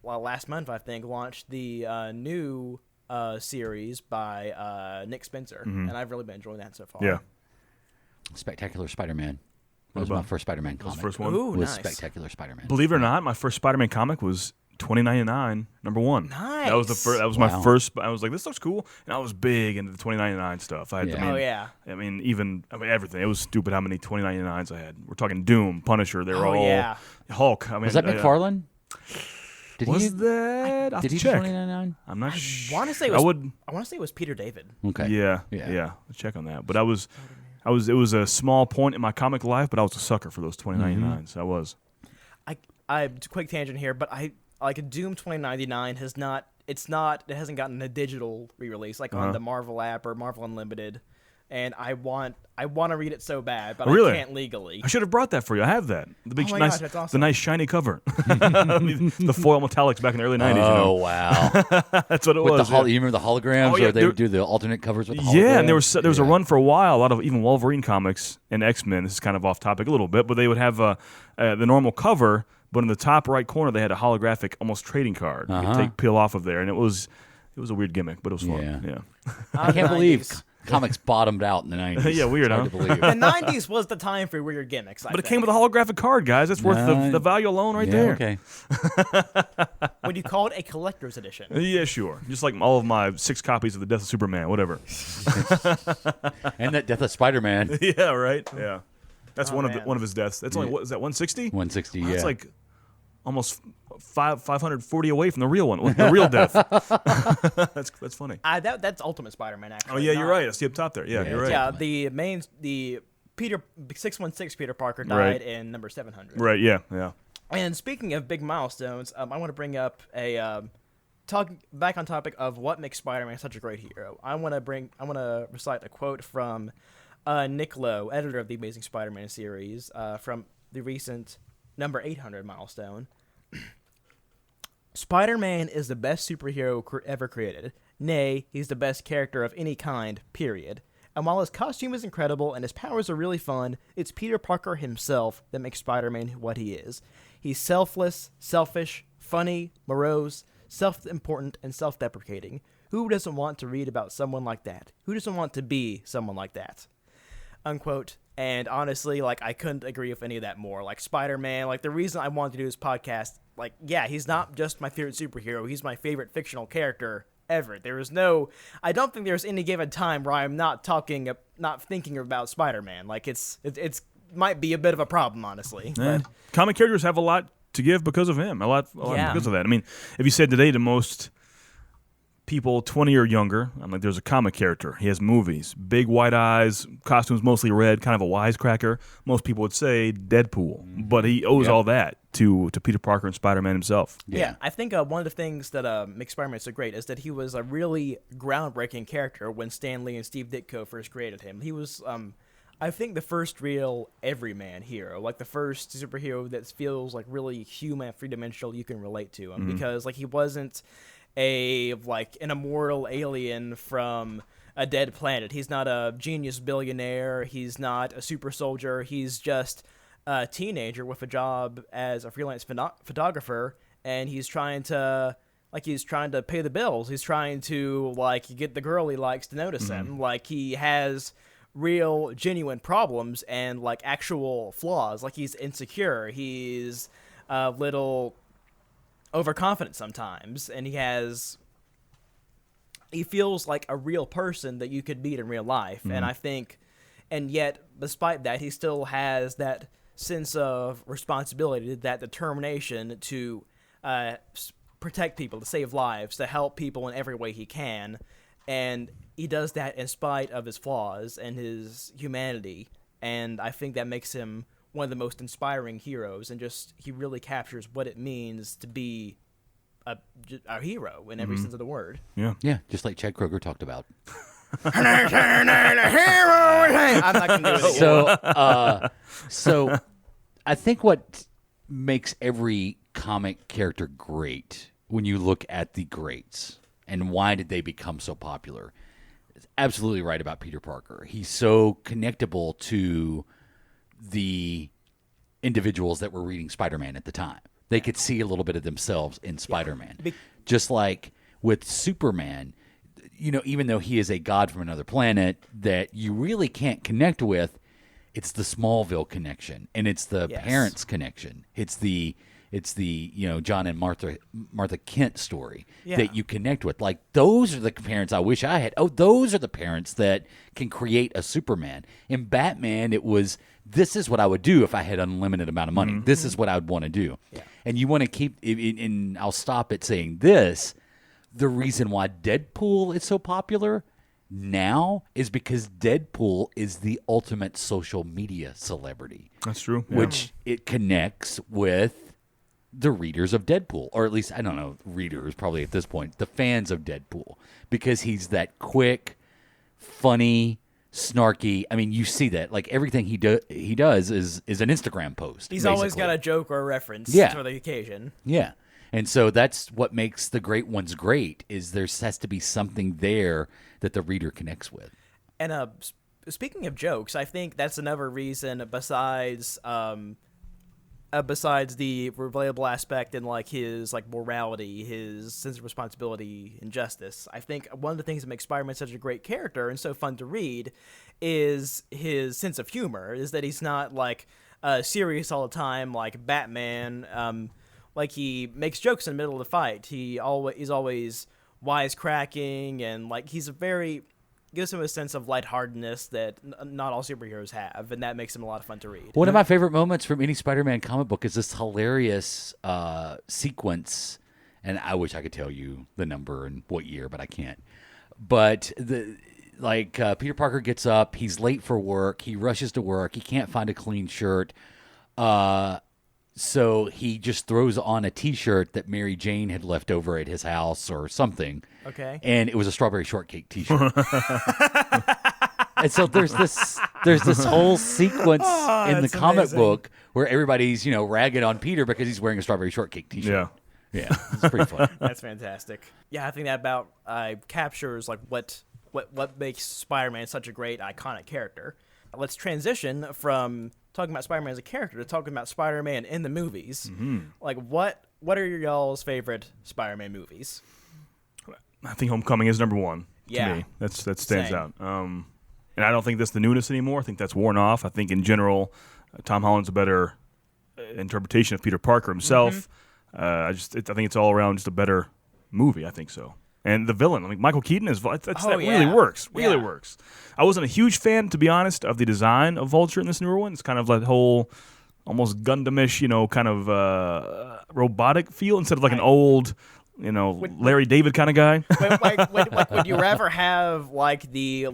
last month I think launched the new series by Nick Spencer, and I've really been enjoying that so far. Yeah. Spectacular Spider-Man. That was about- my first Spider-Man That was comic. the first one. Ooh, was nice. Spectacular Spider-Man. Believe it or not, my first Spider-Man comic was $20.99, number 1. Nice. That was the first. That was Wow. my first. I was like, this looks cool, and I was big into the $20.99 stuff. I had, Yeah. I mean, Oh yeah. I mean, everything. It was stupid how many $20.99s I had. We're talking Doom, Punisher. They were Oh, all yeah. Hulk. I mean, Was that McFarlane? Did Was he? that? I'll Did he check. do 29.99? I'm not sure. Want to say it I was, would. I want to say it was Peter David. Okay. Yeah. Let's check on that. But it was a small point in my comic life, but I was a sucker for those $20.99s. I was. Quick tangent here, but I like Doom 2099 it hasn't gotten a digital re-release like on the Marvel app or Marvel Unlimited, and I want to read it so bad, but Really? I can't legally. I should have brought that for you. I have that. The big, Oh my nice, gosh, that's the awesome. nice shiny cover, the foil metallics back in the early '90s. Oh, wow. That's what it With was. the you remember the holograms, Oh, yeah, or they there- would do the alternate covers with the holograms? Yeah, and there was a Yeah. run for a while. A lot of even Wolverine comics and X-Men. This is kind of off topic a little bit, but they would have the normal cover, but in the top right corner they had a holographic, almost trading card. You could peel off of there, and it was a weird gimmick, but it was fun. Yeah. Yeah. I can't believe Comics bottomed out in the 90s. Yeah, weird, It's hard huh? to believe. The 90s was the time for weird gimmicks. But it came with a holographic card, guys. That's worth the value alone right Yeah, there. okay. When you call it a collector's edition. Yeah, sure. Just like all of my 6 copies of The Death of Superman, whatever. And that Death of Spider-Man. Yeah, right? Yeah. That's one man. of his deaths. That's only, what is that, 160? 160, That's yeah. like almost 540 away from the real one, the real death. That's funny. That's Ultimate Spider-Man, actually. Oh, yeah, you're not- right. I see up top there. Yeah, Yeah, you're right. Yeah, the Peter 616 Peter Parker died in number 700. Right, yeah. And speaking of big milestones, I want to bring up a talk back on topic of what makes Spider-Man such a great hero. I want to recite a quote from Nick Lowe, editor of the Amazing Spider-Man series, from the recent number 800 milestone. Spider-Man is the best superhero ever created. Nay, he's the best character of any kind, period. And while his costume is incredible and his powers are really fun, it's Peter Parker himself that makes Spider-Man what he is. He's selfless, selfish, funny, morose, self-important, and self-deprecating. Who doesn't want to read about someone like that? Who doesn't want to be someone like that? Unquote. And honestly, like, I couldn't agree with any of that more. Like, Spider-Man, like, the reason I wanted to do this podcast, like, yeah, he's not just my favorite superhero. He's my favorite fictional character ever. I don't think there's any given time where I'm not thinking about Spider-Man. Like, it's might be a bit of a problem, honestly. Yeah. But Comic characters have a lot to give because of him. A lot Yeah. because of that. I mean, if you said today to most people 20 or younger, I'm like, there's a comic character. He has movies, big white eyes, costumes mostly red, kind of a wisecracker. Most people would say Deadpool, but he owes all that to Peter Parker and Spider-Man himself. yeah, I think one of the things that makes Spider-Man so great is that he was a really groundbreaking character when Stan Lee and Steve Ditko first created him. He was, I think, the first real everyman hero, like the first superhero that feels like really human, three-dimensional, you can relate to him, because like he wasn't an immortal alien from a dead planet. He's not a genius billionaire. He's not a super soldier. He's just a teenager with a job as a freelance photographer, and he's trying to pay the bills. He's trying to get the girl he likes to notice him. Like, he has real, genuine problems and actual flaws. Like, he's insecure. He's a little overconfident sometimes, and he feels like a real person that you could meet in real life. And I think, and yet despite that, he still has that sense of responsibility, that determination to protect people, to save lives, to help people in every way he can. And he does that in spite of his flaws and his humanity. And I think that makes him one of the most inspiring heroes, and just he really captures what it means to be a hero in every sense of the word. Yeah. Yeah, just like Chad Kroger talked about. I'm not going to do it. So I think what makes every comic character great, when you look at the greats and why did they become so popular, it's absolutely right about Peter Parker. He's so connectable to the individuals that were reading Spider-Man at the time. They could see a little bit of themselves in Spider-Man. Just like with Superman, even though he is a god from another planet that you really can't connect with, it's the Smallville connection, and it's the parents connection. It's the John and Martha Kent story that you connect with. Like, those are the parents I wish I had. Oh, those are the parents that can create a Superman. In Batman, it was, this is what I would do if I had unlimited amount of money. This is what I would want to do. Yeah. And you want to keep, and I'll stop at saying this, the reason why Deadpool is so popular now is because Deadpool is the ultimate social media celebrity. That's true. Yeah. Which it connects with the readers of Deadpool, or at least, I don't know, readers probably at this point, the fans of Deadpool, because he's that quick, funny, snarky. I mean, you see that. Like, everything he does is an Instagram post. He's always got a joke or a reference for the occasion. Yeah. And so that's what makes the great ones great, is there has to be something there that the reader connects with. And speaking of jokes, I think that's another reason besides besides the relatable aspect and like his like morality, his sense of responsibility and justice, I think one of the things that makes Spider-Man such a great character and so fun to read is his sense of humor. Is that he's not like serious all the time like Batman. Like he makes jokes in the middle of the fight. He's always wisecracking and like gives him a sense of lightheartedness that not all superheroes have, and that makes him a lot of fun to read. One of my favorite moments from any Spider-Man comic book is this hilarious sequence, and I wish I could tell you the number and what year, but I can't. But Peter Parker gets up, he's late for work, he rushes to work, he can't find a clean shirt, so he just throws on a T-shirt that Mary Jane had left over at his house or something. Okay. And it was a strawberry shortcake T-shirt. And so there's this whole sequence in the comic book where everybody's ragging on Peter because he's wearing a strawberry shortcake T-shirt. Yeah, it's pretty fun. That's fantastic. Yeah, I think that about captures like what makes Spider-Man such a great iconic character. Let's transition from talking about Spider-Man as a character to talking about Spider-Man in the movies. Mm-hmm. Like, what are y'all's favorite Spider-Man movies? I think Homecoming is number one Yeah. to me. That stands Same. out. And I don't think that's the newness anymore. I think that's worn off. I think in general, Tom Holland's a better interpretation of Peter Parker himself. I think it's all around just a better movie. I think so. And the villain, Michael Keaton really works. Really works. I wasn't a huge fan, to be honest, of the design of Vulture in this newer one. It's kind of that whole almost Gundam-ish, kind of robotic feel instead of like an old, Larry David kind of guy. Would you rather have like the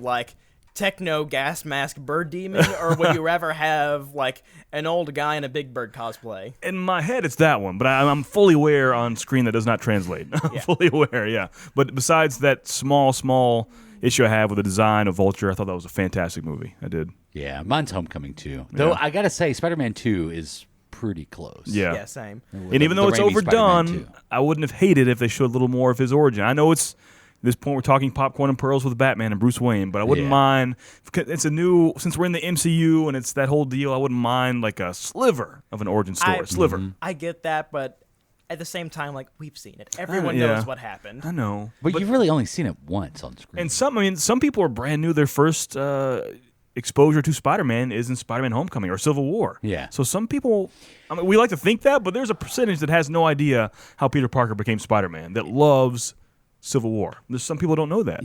techno gas mask bird demon, or would you rather have like an old guy in a Big Bird cosplay? In my head, it's that one, but I'm fully aware on screen that does not translate. I'm fully aware, yeah. But besides that small issue I have with the design of Vulture, I thought that was a fantastic movie. I did. Yeah, mine's Homecoming too. Though I gotta say, Spider-Man 2 is pretty close. Yeah, same. And even though it's overdone, I wouldn't have hated if they showed a little more of his origin. I know it's at this point we're talking popcorn and pearls with Batman and Bruce Wayne, but I wouldn't mind. It's since we're in the MCU and it's that whole deal, I wouldn't mind like a sliver of an origin story. I get that, but at the same time, like, we've seen it. Everyone knows what happened. I know. But you've really only seen it once on screen. And some people are brand new. Their first exposure to Spider-Man is in Spider-Man Homecoming or Civil War. Yeah. So some people, we like to think that, but there's a percentage that has no idea how Peter Parker became Spider-Man that loves Civil War. There's some people don't know that.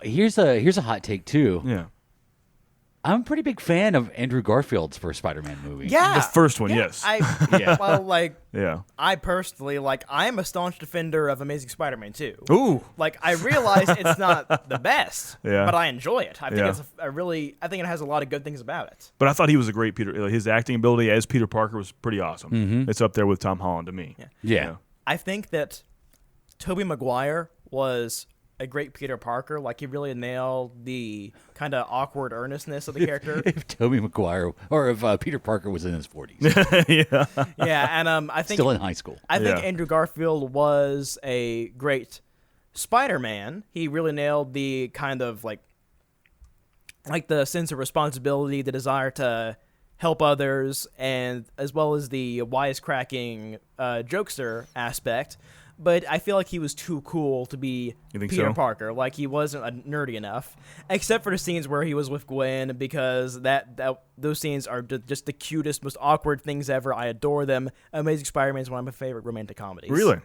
Here's a hot take too. Yeah. I'm a pretty big fan of Andrew Garfield's first Spider-Man movie. Yeah. The first one, yes. I personally, I'm a staunch defender of Amazing Spider-Man 2. Ooh. I realize it's not the best, Yeah. but I enjoy it. I think I think it has a lot of good things about it. But I thought he was a great Peter. His acting ability as Peter Parker was pretty awesome. Mm-hmm. It's up there with Tom Holland to me. Yeah. I think that Tobey Maguire was a great Peter Parker. He really nailed the kind of awkward earnestness of the character. If Tobey Maguire or if Peter Parker was in his 40s. Yeah, and I think still in high school. I think Andrew Garfield was a great Spider-Man. He really nailed the kind of like the sense of responsibility, the desire to help others, and as well as the wisecracking jokester aspect. But I feel like he was too cool to be Peter Parker. He wasn't nerdy enough, except for the scenes where he was with Gwen, because those scenes are just the cutest, most awkward things ever. I adore them. Amazing Spider-Man is one of my favorite romantic comedies. Really?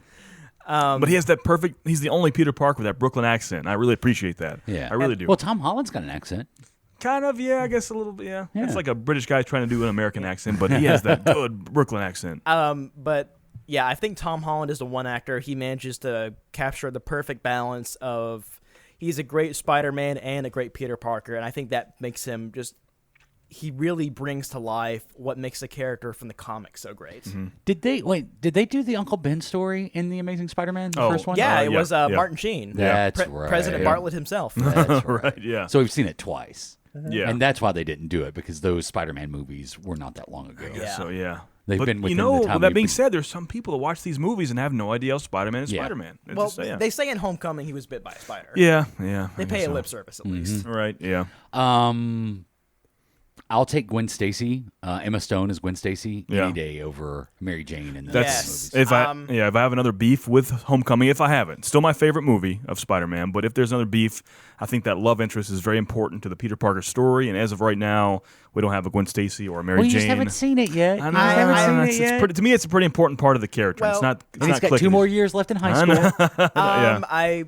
But he has that perfect. He's the only Peter Parker with that Brooklyn accent. I really appreciate that. Yeah, I really do. Well, Tom Holland's got an accent. Kind of, yeah. I guess a little bit. Yeah. It's like a British guy trying to do an American accent, but he has that good Brooklyn accent. But. Yeah, I think Tom Holland is the one actor. He manages to capture the perfect balance of he's a great Spider-Man and a great Peter Parker, and I think that makes him he really brings to life what makes the character from the comics so great. Mm-hmm. Did they do the Uncle Ben story in The Amazing Spider-Man, the first one? Yeah, it was Martin Sheen. That's right. President Bartlett himself. That's right, yeah. So we've seen it twice. Yeah. And that's why they didn't do it, because those Spider-Man movies were not that long ago. So, yeah. They've been within the time. With that being said, there's some people that watch these movies and have no idea how Spider-Man is Spider-Man. They say in Homecoming he was bit by a spider. Yeah. They pay a lip service at least. Right, yeah. I'll take Gwen Stacy. Emma Stone as Gwen Stacy Yeah. any day over Mary Jane in the That's movies. if I have another beef with Homecoming, if I haven't, still my favorite movie of Spider-Man. But if there's another beef, I think that love interest is very important to the Peter Parker story. And as of right now, we don't have a Gwen Stacy or a Mary Well, you Jane. just haven't seen it yet. I You know. just haven't seen It's it yet. pretty, to me, it's a pretty important part of the character. Well, it's not. It's And he's not got clicking. 2 more years left in high school. Yeah.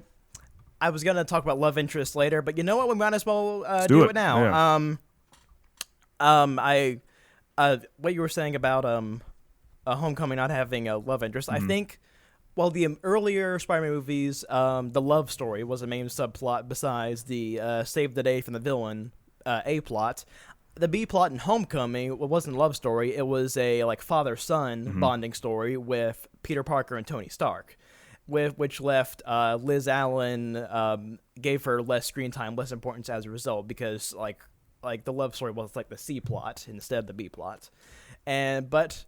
I was gonna talk about love interest later, but you know what? We might as well do do it. it now. What you were saying about Homecoming not having a love interest, I think. Well, the earlier Spider-Man movies, the love story was a main subplot besides the save the day from the villain A plot. The B plot in Homecoming wasn't a love story; it was a father-son bonding story with Peter Parker and Tony Stark, which left Liz Allen gave her less screen time, less importance as a result, because the love story was the C plot instead of the B plot. But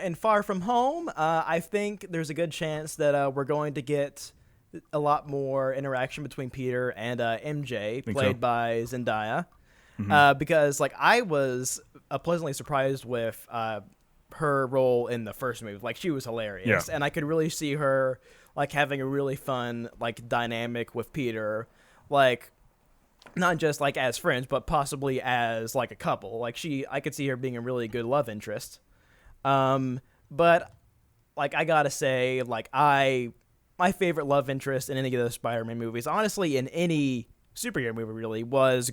in Far From Home, I think there's a good chance that we're going to get a lot more interaction between Peter and MJ, played by Zendaya. Because I was pleasantly surprised with her role in the first movie. She was hilarious, and I could really see her having a really fun dynamic with Peter, not just as friends, but possibly as a couple. I could see her being a really good love interest. But I gotta say, my favorite love interest in any of those Spider-Man movies, honestly, in any superhero movie really, was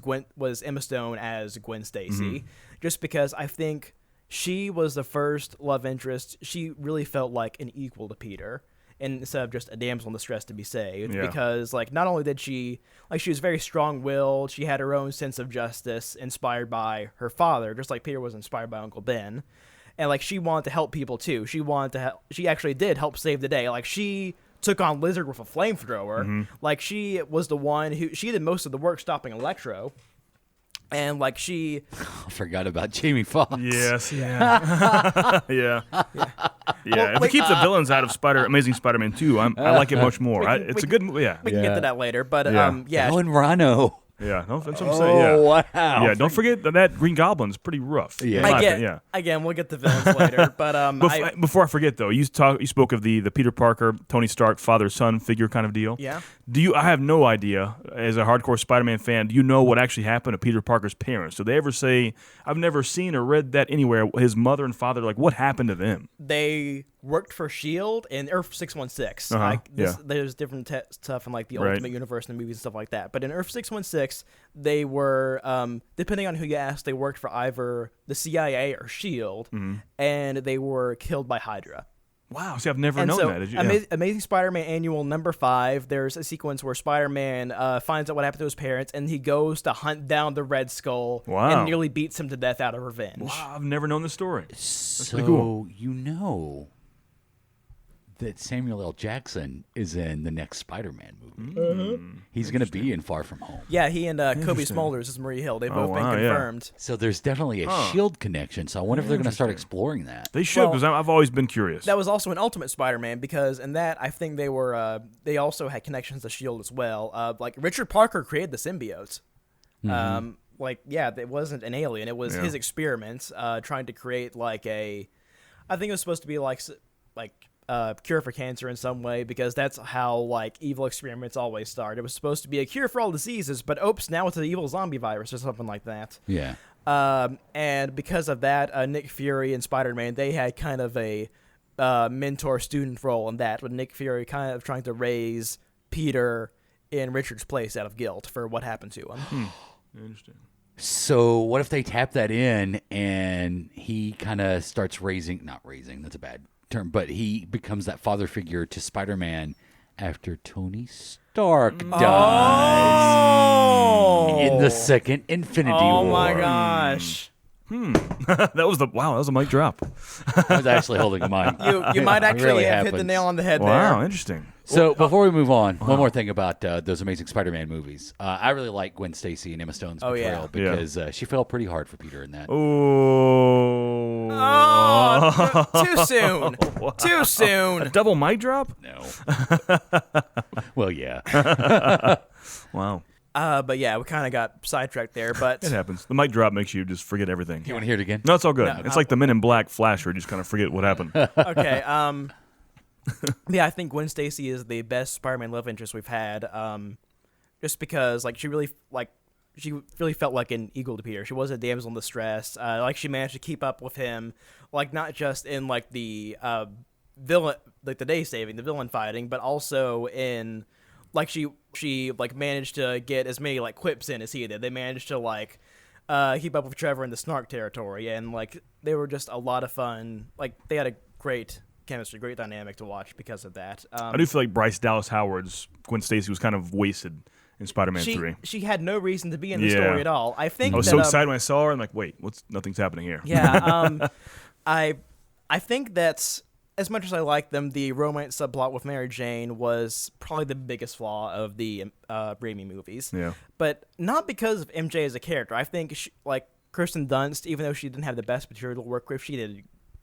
Emma Stone as Gwen Stacy, just because I think she was the first love interest. She really felt like an equal to Peter, instead of just a damsel in distress to be saved. Yeah. Because not only did she she was very strong-willed, she had her own sense of justice, inspired by her father, just like Peter was inspired by Uncle Ben, and she wanted to help people too. She wanted to help. She actually did help save the day. She took on Lizard with a flamethrower. She was the one she did most of the work stopping Electro. And she I forgot about Jamie Foxx. Yes. Yeah. yeah. If it keeps the villains out of Amazing Spider-Man 2, I like it much more. It's a good movie. Yeah. We can get to that later, but Alan Rano. Yeah, no, that's what I'm saying. Yeah. Wow. Yeah, don't forget that Green Goblin's pretty rough. Yeah. Again, we'll get to villains later, but before I forget though, you spoke of the Peter Parker, Tony Stark, father-son figure kind of deal. Yeah. I have no idea, as a hardcore Spider-Man fan, do you know what actually happened to Peter Parker's parents? Do they ever say, I've never seen or read that anywhere, his mother and father, what happened to them? they worked for S.H.I.E.L.D. in Earth 616. There's different stuff in the Ultimate Universe and the movies and stuff like that. But in Earth 616, they were, depending on who you ask, they worked for either the CIA or S.H.I.E.L.D., and they were killed by Hydra. Wow, see, I've never known that. Did you? Amazing Spider-Man Annual number 5, there's a sequence where Spider-Man finds out what happened to his parents, and he goes to hunt down the Red Skull and nearly beats him to death out of revenge. Wow, I've never known this story. So pretty cool. you know that Samuel L. Jackson is in the next Spider-Man movie. He's going to be in Far From Home. Yeah, he and Kobe Smulders as Marie Hill. They've both been confirmed. So there's definitely a S.H.I.E.L.D. connection. So I wonder if they're going to start exploring that. They should, because I've always been curious. That was also an Ultimate Spider-Man, because in that, I think they were they also had connections to S.H.I.E.L.D. as well. Richard Parker created the symbiote. It wasn't an alien. It was his experiments trying to create I think it was supposed to be cure for cancer in some way, because that's how evil experiments always start. It was supposed to be a cure for all diseases, but oops, now it's an evil zombie virus or something like that. Yeah. And because of that, Nick Fury and Spider-Man, they had kind of a mentor-student role in that, with Nick Fury kind of trying to raise Peter in Richard's place out of guilt for what happened to him. Interesting. So what if they tap that in and he kind of starts not raising, that's a bad term, but he becomes that father figure to Spider-Man after Tony Stark dies in the second Infinity War. Oh my gosh. That was a mic drop. I was actually holding a mic. You might actually really have hit the happens. nail on the head there. Wow, interesting. So before we move on, one more thing about those Amazing Spider-Man movies. I really like Gwen Stacy and Emma Stone's portrayal because she fell pretty hard for Peter in that. Oh, too soon. Wow. Too soon. A double mic drop? No. Well, yeah. Wow. But yeah, we kind of got sidetracked there. But It happens. The mic drop makes you just forget everything. You want to hear it again? No, it's all good. No, It's like the Men in Black flash where you just kind of forget what happened. okay. Yeah, I think Gwen Stacy is the best Spider-Man love interest we've had. Just because she really felt like an equal to Peter. She wasn't a damsel in distress. She managed to keep up with him, not just in the villain, the day saving, the villain fighting, but also in she managed to get as many quips in as he did. They managed to keep up with Trevor in the snark territory, and they were just a lot of fun. They had a great chemistry, great dynamic to watch because of that. I do feel like Bryce Dallas Howard's Gwen Stacy was kind of wasted in Spider-Man 3. She had no reason to be in the story at all. I think I was so excited when I saw her. I'm like, wait, nothing's happening here. Yeah, I think that as much as I like them, the romance subplot with Mary Jane was probably the biggest flaw of the Raimi movies. Yeah. But not because of MJ as a character. I think Kirsten Dunst, even though she didn't have the best material to work with, she did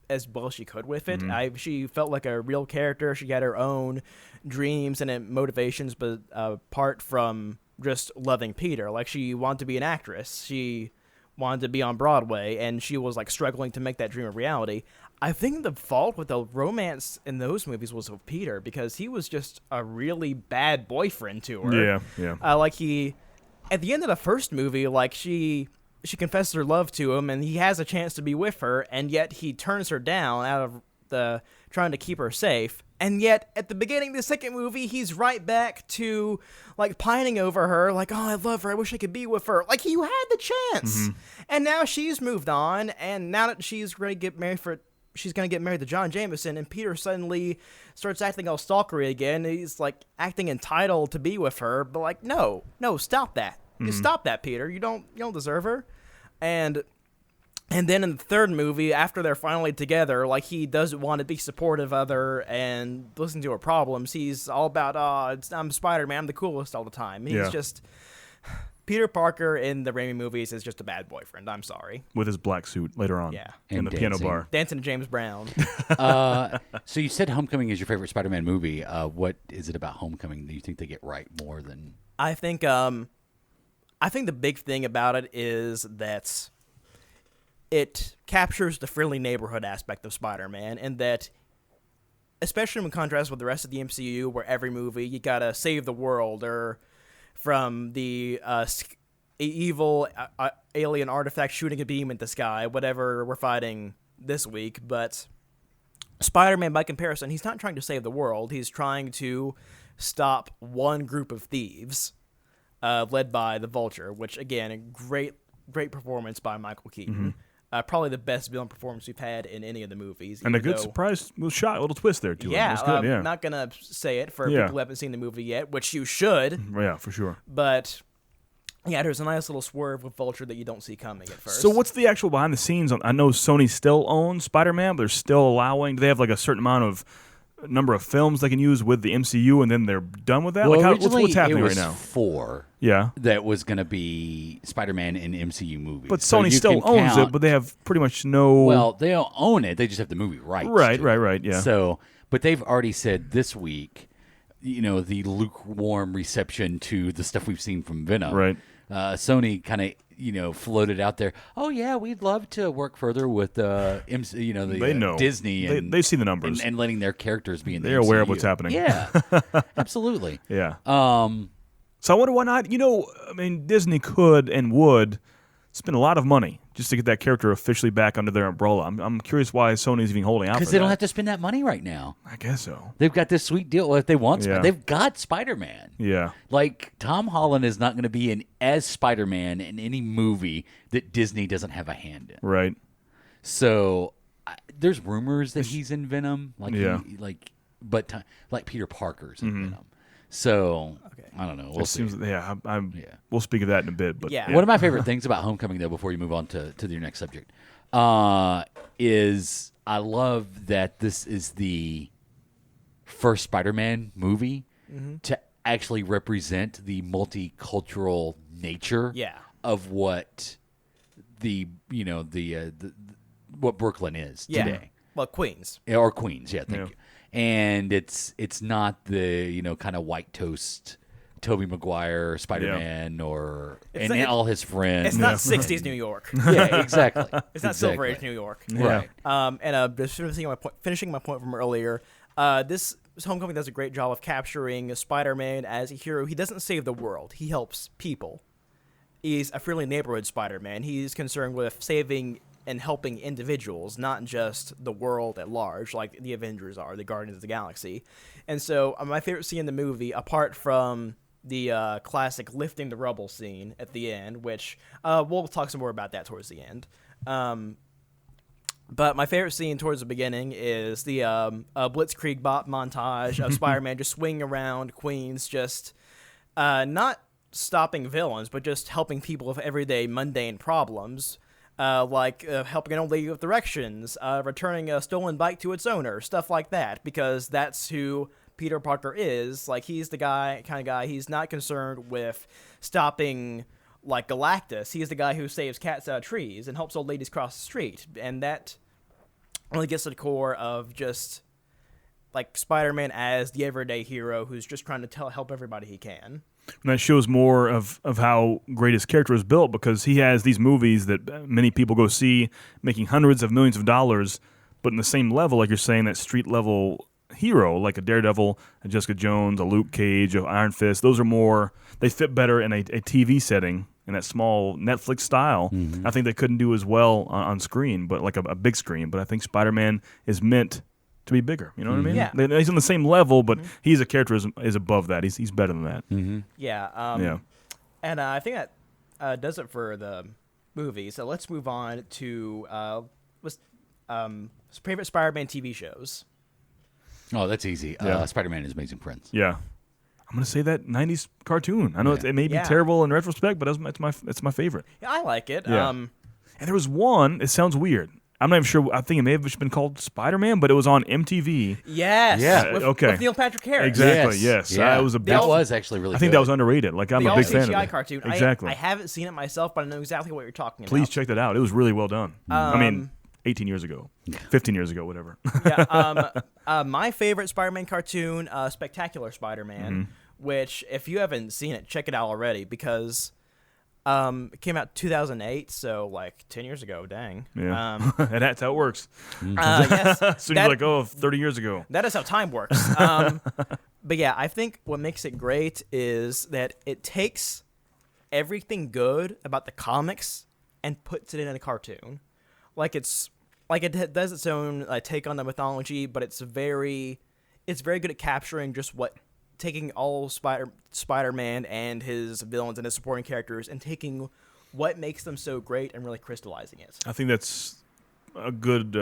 as well as she could with it. She felt like a real character. She had her own dreams and motivations, but apart from just loving Peter. She wanted to be an actress. She wanted to be on Broadway, and she was struggling to make that dream a reality. I think the fault with the romance in those movies was with Peter, because he was just a really bad boyfriend to her. Yeah. At the end of the first movie, she confesses her love to him, and he has a chance to be with her, and yet he turns her down out of the trying to keep her safe. And yet, at the beginning of the second movie, he's right back to pining over her, oh, I love her, I wish I could be with her. You had the chance, and now she's moved on, and now that she's going to get married to John Jameson, and Peter suddenly starts acting all stalkery again. He's acting entitled to be with her, but no, stop that. Just stop that, Peter. You don't deserve her. And then in the third movie, after they're finally together, he doesn't want to be supportive of her and listen to her problems. He's all about, I'm Spider-Man, I'm the coolest all the time. He's just... Peter Parker in the Raimi movies is just a bad boyfriend. I'm sorry. With his black suit later on. Yeah. In And the piano dancing. bar. Dancing to James Brown. So you said Homecoming is your favorite Spider-Man movie. What is it about Homecoming that you think they get right more than... I think the big thing about it is that it captures the friendly neighborhood aspect of Spider-Man, and that, especially in contrast with the rest of the MCU, where every movie you gotta save the world or from the evil alien artifact shooting a beam in the sky, whatever we're fighting this week. But Spider-Man, by comparison, he's not trying to save the world. He's trying to stop one group of thieves, led by the Vulture, which, again, a great performance by Michael Keaton. Probably the best villain performance we've had in any of the movies. And a good surprise shot, a little twist there, too. Yeah, Good, I'm not going to say it for people who haven't seen the movie yet, which you should. Yeah, for sure. But, yeah, there's a nice little swerve with Vulture that you don't see coming at first. So what's the actual behind the scenes? I know Sony still owns Spider-Man, but they're still allowing... Do they have a certain amount of number of films they can use with the MCU, and then they're done with that? Well, What's happening it was right now? 4 Yeah. that was going to be Spider-Man in MCU movies. But So Sony you still can owns count- it, but they have pretty much no... Well, they don't own it. They just have the movie rights. Right, yeah. So, but they've already said this week, the lukewarm reception to the stuff we've seen from Venom. Right. Sony kind of, floated out there. Oh yeah, we'd love to work further with They know. Disney. And, They've seen the numbers. and letting their characters be in. They're the aware of MCU. what's happening. Yeah, absolutely. Yeah. Um, So I wonder why not. Disney could and would spend a lot of money just to get that character officially back under their umbrella. I'm curious why Sony's even holding out for that. because they don't have to spend that money right now. I guess so. They've got this sweet deal. If they want, Yeah. they've got Spider-Man. Yeah. Tom Holland is not going to be as Spider-Man in any movie that Disney doesn't have a hand in. Right. So there's rumors that he's in Venom, Yeah. like Peter Parker's in Venom. So I don't know. We'll It see. seems, we'll speak of that in a bit. But Yeah. One of my favorite things about Homecoming, though, before you move on to your next subject, is I love that this is the first Spider-Man movie to actually represent the multicultural nature Yeah. of what what Brooklyn is Yeah. today. Well, Queens. Or Queens, yeah, thank Yeah. you. And it's not the kind of white toast Tobey Maguire Spider-Man It's and like- all his friends. It's not 60s New York. Yeah, exactly. It's not Silver Age New York. Right. Just finishing my point from earlier, this Homecoming does a great job of capturing Spider-Man as a hero. He doesn't save the world. He helps people. He's a friendly neighborhood Spider-Man. He's concerned with saving and helping individuals, not just the world at large, like the Avengers are, the Guardians of the Galaxy. And so my favorite scene in the movie, apart from the classic lifting the rubble scene at the end, which we'll talk some more about that towards the end. But my favorite scene towards the beginning is the Blitzkrieg bop montage of Spider-Man just swinging around Queens, just not stopping villains, but just helping people with everyday mundane problems, like helping an old lady with directions, returning a stolen bike to its owner, stuff like that, because that's who Peter Parker is. Like, he's the kind of guy, he's not concerned with stopping like Galactus. He's the guy who saves cats out of trees and helps old ladies cross the street. And that really gets to the core of just like Spider-Man as the everyday hero who's just trying to help everybody he can. And that shows more of how great his character is built, because he has these movies that many people go see, making hundreds of millions of dollars, but in the same level, like you're saying, that street level hero, like a Daredevil, a Jessica Jones, a Luke Cage, a Iron Fist. Those are more, they fit better in a TV setting, in that small Netflix style. I think they couldn't do as well on screen, but like a big screen. But I think Spider-Man is meant to be bigger. You know what I mean? Yeah. He's on the same level, but he's a character is above that. He's better than that. Yeah. Yeah. And I think that does it for the movie. So let's move on to favorite Spider-Man TV shows. Oh, that's easy. Yeah. Spider-Man and His Amazing Friends. Yeah. I'm gonna say that '90s cartoon. I know it may be Yeah. terrible in retrospect, but it's my favorite. Yeah, I like it. Yeah. And there was one. It sounds weird. I'm not even sure. I think it may have just been called Spider-Man, but it was on MTV. Yes. Yeah, With Neil Patrick Harris. Exactly. Yes. Yeah. It was a big. That was actually really I think good. that was underrated. Like, I'm The a big all fan of CGI it. cartoon. Exactly. I haven't seen it myself, but I know exactly what you're talking Please about. check that out. It was really well done. I mean, 18 years ago, 15 years ago, whatever. Yeah. My favorite Spider-Man cartoon, Spectacular Spider-Man, which, if you haven't seen it, check it out already, because it came out 2008, so like 10 years ago. Dang. Yeah. And that's how it works. Yes. So you're like, 30 years ago. That is how time works. But yeah, I think what makes it great is that it takes everything good about the comics and puts it in a cartoon. It does its own take on the mythology, but it's very good at capturing just taking all Spider-Man and his villains and his supporting characters and taking what makes them so great and really crystallizing it. I think that's a good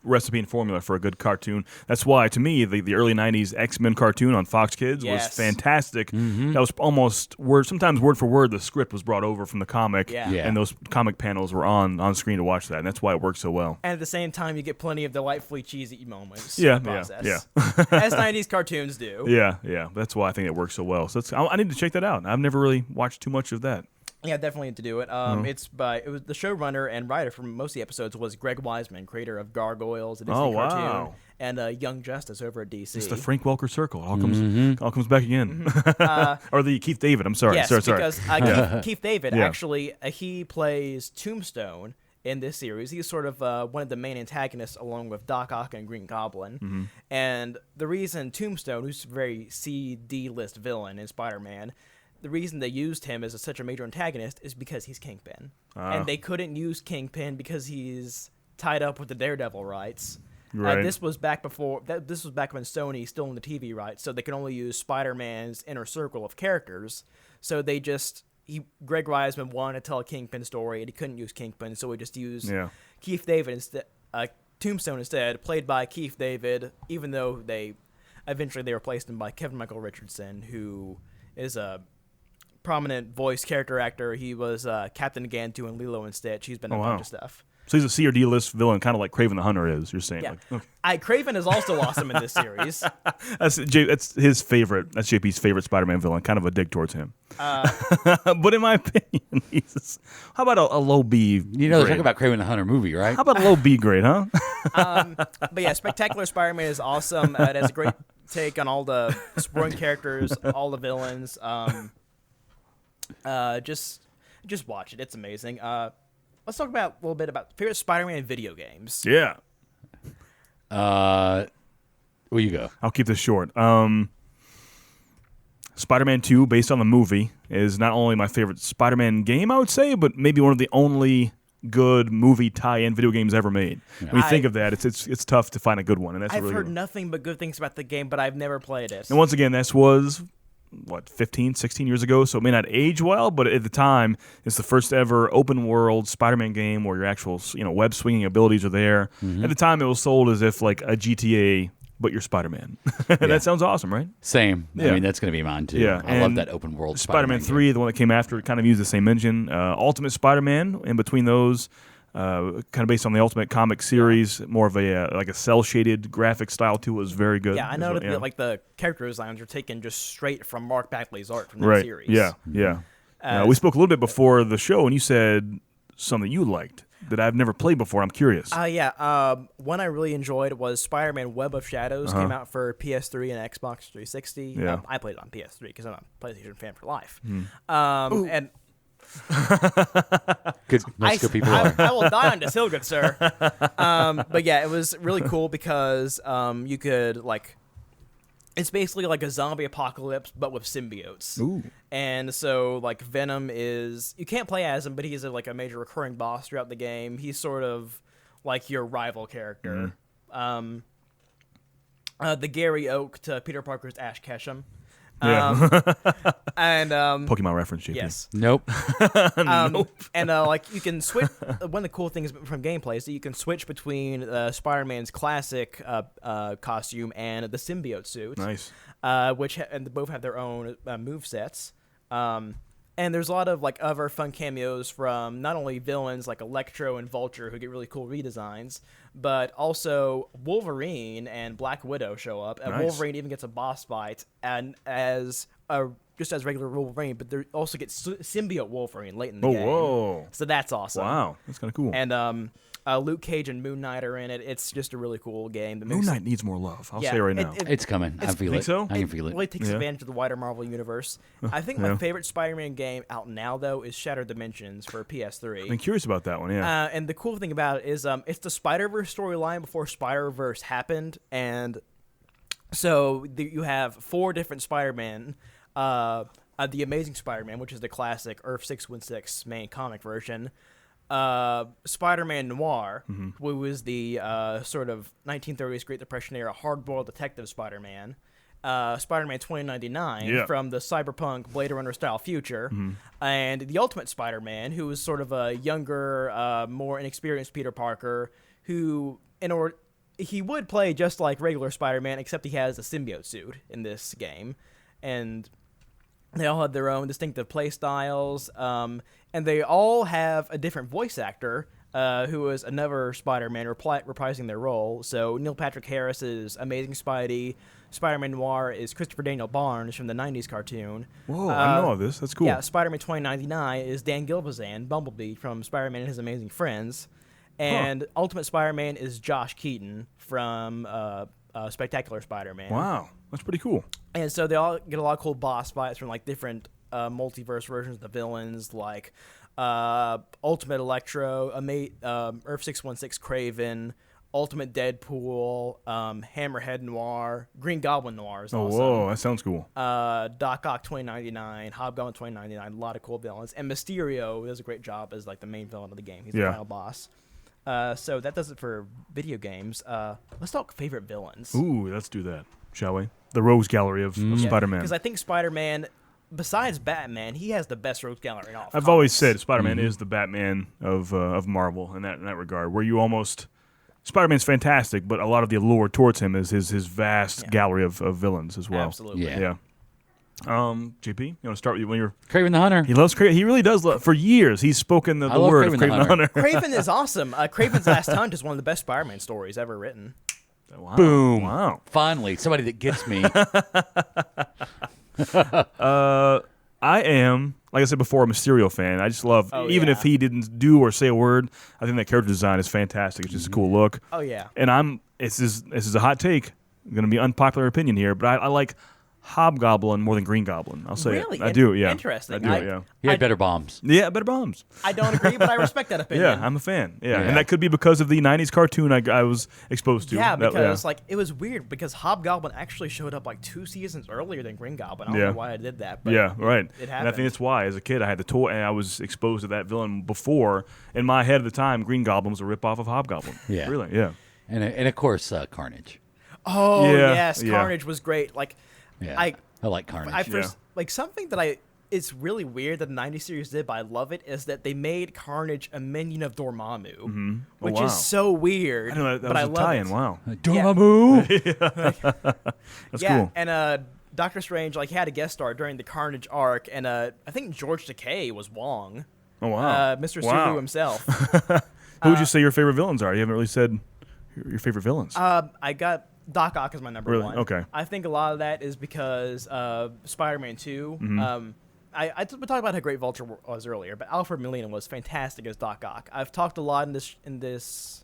recipe and formula for a good cartoon. That's why, to me, the early 90s X-Men cartoon on Fox Kids was fantastic. That was almost sometimes word for word, the script was brought over from the comic, Yeah. and those comic panels were on screen to watch that, and that's why it worked so well. And at the same time, you get plenty of delightfully cheesy moments. Yeah, in the yeah, process, as 90s cartoons do. Yeah. That's why I think it works so well. So I need to check that out. I've never really watched too much of that. Yeah, definitely need to do it. It was the showrunner and writer for most of the episodes was Greg Weisman, creator of Gargoyles, a Disney cartoon, and Young Justice over at DC. It's the Frank Welker circle. It all comes back again. Or the Keith David. I'm sorry. Yes, sorry. because Keith David Yeah. actually he plays Tombstone in this series. He's sort of one of the main antagonists, along with Doc Ock and Green Goblin. And the reason Tombstone, who's a very C-D list villain in Spider-Man, the reason they used him as such a major antagonist is because he's Kingpin. And they couldn't use Kingpin because he's tied up with the Daredevil rights. Right. This was back when Sony still owned the TV rights, so they could only use Spider-Man's inner circle of characters. So they Greg Weisman wanted to tell a Kingpin story, and he couldn't use Kingpin, so he just used Keith David instead, Tombstone instead, played by Keith David, even though they eventually replaced him by Kevin Michael Richardson, who is a prominent voice character actor. He was Captain Gantu and Lilo and Stitch. He's been in a bunch of stuff. So he's a C or D list villain, kind of like Kraven the Hunter is. You're saying? Yeah. Like, okay. Craven is also awesome in this series. That's his favorite. That's JP's favorite Spider-Man villain. Kind of a dig towards him. But in my opinion, how about a low B? You know, they're talking about Kraven the Hunter movie, right? How about a low B grade, huh? But yeah, Spectacular Spider-Man is awesome. It has a great take on all the supporting characters, all the villains. Just watch it. It's amazing. Let's talk about a little bit about favorite Spider-Man video games. Yeah. Where you go? I'll keep this short. Spider-Man 2, based on the movie, is not only my favorite Spider-Man game, I would say, but maybe one of the only good movie tie-in video games ever made. Yeah. When you think of that, it's tough to find a good one, and that's I've really heard good. Nothing but good things about the game, but I've never played it. And once again, this was 15, 16 years ago, so it may not age well, but at the time, it's the first ever open world Spider-Man game where your actual web swinging abilities are there. Mm-hmm. At the time, it was sold as if like a GTA, but you're Spider-Man. That sounds awesome, right? Same. Yeah. I mean, that's going to be mine too. Yeah, I love that open world Spider-Man 3, the one that came after, it kind of used the same engine. Ultimate Spider-Man, in between those, kind of based on the Ultimate comic series, more of a like a cell-shaded graphic style too, was very good. Yeah, I know that like the character designs are taken just straight from Mark Bagley's art from the series. Yeah, yeah. We spoke a little bit before the show, and you said something you liked that I've never played before. I'm curious. One I really enjoyed was Spider-Man Web of Shadows. Came out for PS3 and Xbox 360. Yeah. I played it on PS3 because I'm a PlayStation fan for life. Good. Most good people are. I will die on this hill, good sir. But yeah, it was really cool because you could like. It's basically like a zombie apocalypse, but with symbiotes. Ooh. And so, like, Venom is... You can't play as him, but he's like a major recurring boss throughout the game. He's sort of like your rival character. The Gary Oak to Peter Parker's Ash Ketchum. And Pokemon reference, JP. Yes. Nope. Nope. And like you can switch. One of the cool things from gameplay is that you can switch between Spider-Man's classic costume and the symbiote suit. Nice. And both have their own move sets. And there's a lot of like other fun cameos from not only villains like Electro and Vulture who get really cool redesigns, but also Wolverine and Black Widow show up. And Nice. Wolverine even gets a boss fight and just as regular Wolverine, but they also get symbiote Wolverine late in the game. Whoa. So that's awesome. Wow. That's kind of cool. And Luke Cage and Moon Knight are in it. It's just a really cool game. Moon Knight needs more love. I'll say right now. It's coming. I feel think it. so? I can feel It it. really takes advantage of the wider Marvel universe. I think my favorite Spider-Man game out now, though, is Shattered Dimensions for PS3. I'm curious about that one, yeah. And the cool thing about it is it's the Spider-Verse storyline before Spider-Verse happened. And so you have 4 different Spider-Man. The Amazing Spider-Man, which is the classic Earth 616 main comic version. Spider-Man Noir, who was the sort of 1930s Great Depression era hard-boiled detective Spider-Man. Spider-Man 2099 from the cyberpunk Blade Runner style future, and the Ultimate Spider-Man, who was sort of a younger, more inexperienced Peter Parker, who he would play just like regular Spider-Man, except he has a symbiote suit in this game, and they all have their own distinctive play styles, and they all have a different voice actor who is another Spider-Man reprising their role. So Neil Patrick Harris is Amazing Spidey. Spider-Man Noir is Christopher Daniel Barnes from the 90s cartoon. Whoa, I know all this. That's cool. Yeah, Spider-Man 2099 is Dan Gilvezan, Bumblebee from Spider-Man and His Amazing Friends. And Ultimate Spider-Man is Josh Keaton from Spectacular Spider-Man. Wow, that's pretty cool. And so they all get a lot of cool boss fights from like different multiverse versions of the villains, like Ultimate Electro, Earth 616 Kraven, Ultimate Deadpool, Hammerhead Noir, Green Goblin Noir is awesome. Whoa, that sounds cool. Doc Ock 2099, Hobgoblin 2099, a lot of cool villains. And Mysterio does a great job as like the main villain of the game. He's the final boss. So that does it for video games. Let's talk favorite villains. Ooh, let's do that, shall we? The Rogues Gallery of Spider-Man. Because I think Spider-Man, besides Batman, he has the best Rogues Gallery in all of I've comics. always said Spider-Man is the Batman of Marvel in that regard, where you almost... Spider-Man's fantastic, but a lot of the allure towards him is his vast gallery of villains as well. Absolutely. Yeah. JP, you want to start with when you're... Craven the Hunter. He loves Craven. He really does. For years, he's spoken the love word of Craven the Craven the Hunter. Craven is awesome. Craven's Last Hunt is one of the best Spider-Man stories ever written. Wow. Boom. Wow. Finally, somebody that gets me. I am, like I said before, a Mysterio fan. I just love, even if he didn't do or say a word, I think that character design is fantastic. It's just a cool look. Oh, yeah. And this is a hot take. Going to be unpopular opinion here, but I like Hobgoblin more than Green Goblin. I'll say Really? it. I do, yeah. Interesting. I do, yeah. He had better bombs. Yeah, better bombs. I don't agree, but I respect that opinion. Yeah, I'm a fan. Yeah, and that could be because of the 90s cartoon I was exposed to. Yeah, because it was weird because Hobgoblin actually showed up like 2 seasons earlier than Green Goblin. I don't know why I did that, but right. It happened. And I think that's why, as a kid, I had the toy, and I was exposed to that villain before. In my head at the time, Green Goblin was a ripoff of Hobgoblin. Yeah. Really, yeah. And of course, Carnage. Oh, Yeah, yes, yeah. Carnage was great. Like, Yeah. I like Carnage. I first like something that it's really weird that the 90s series did, but I love it, is that they made Carnage a minion of Dormammu, which wow. is so weird. I know that but was I a love tie-in. it. Wow. Dormammu. That's Yeah, cool. and Doctor Strange he had a guest star during the Carnage arc, and I think George Takei was Wong. Oh, wow. Mr. Wow. Subaru himself. Who would you say your favorite villains are? You haven't really said your favorite villains. I got Doc Ock as my number Really? one. Okay. I think a lot of that is because Spider-Man 2. Mm-hmm. We talked about how great Vulture was earlier, but Alfred Molina was fantastic as Doc Ock. I've talked a lot in this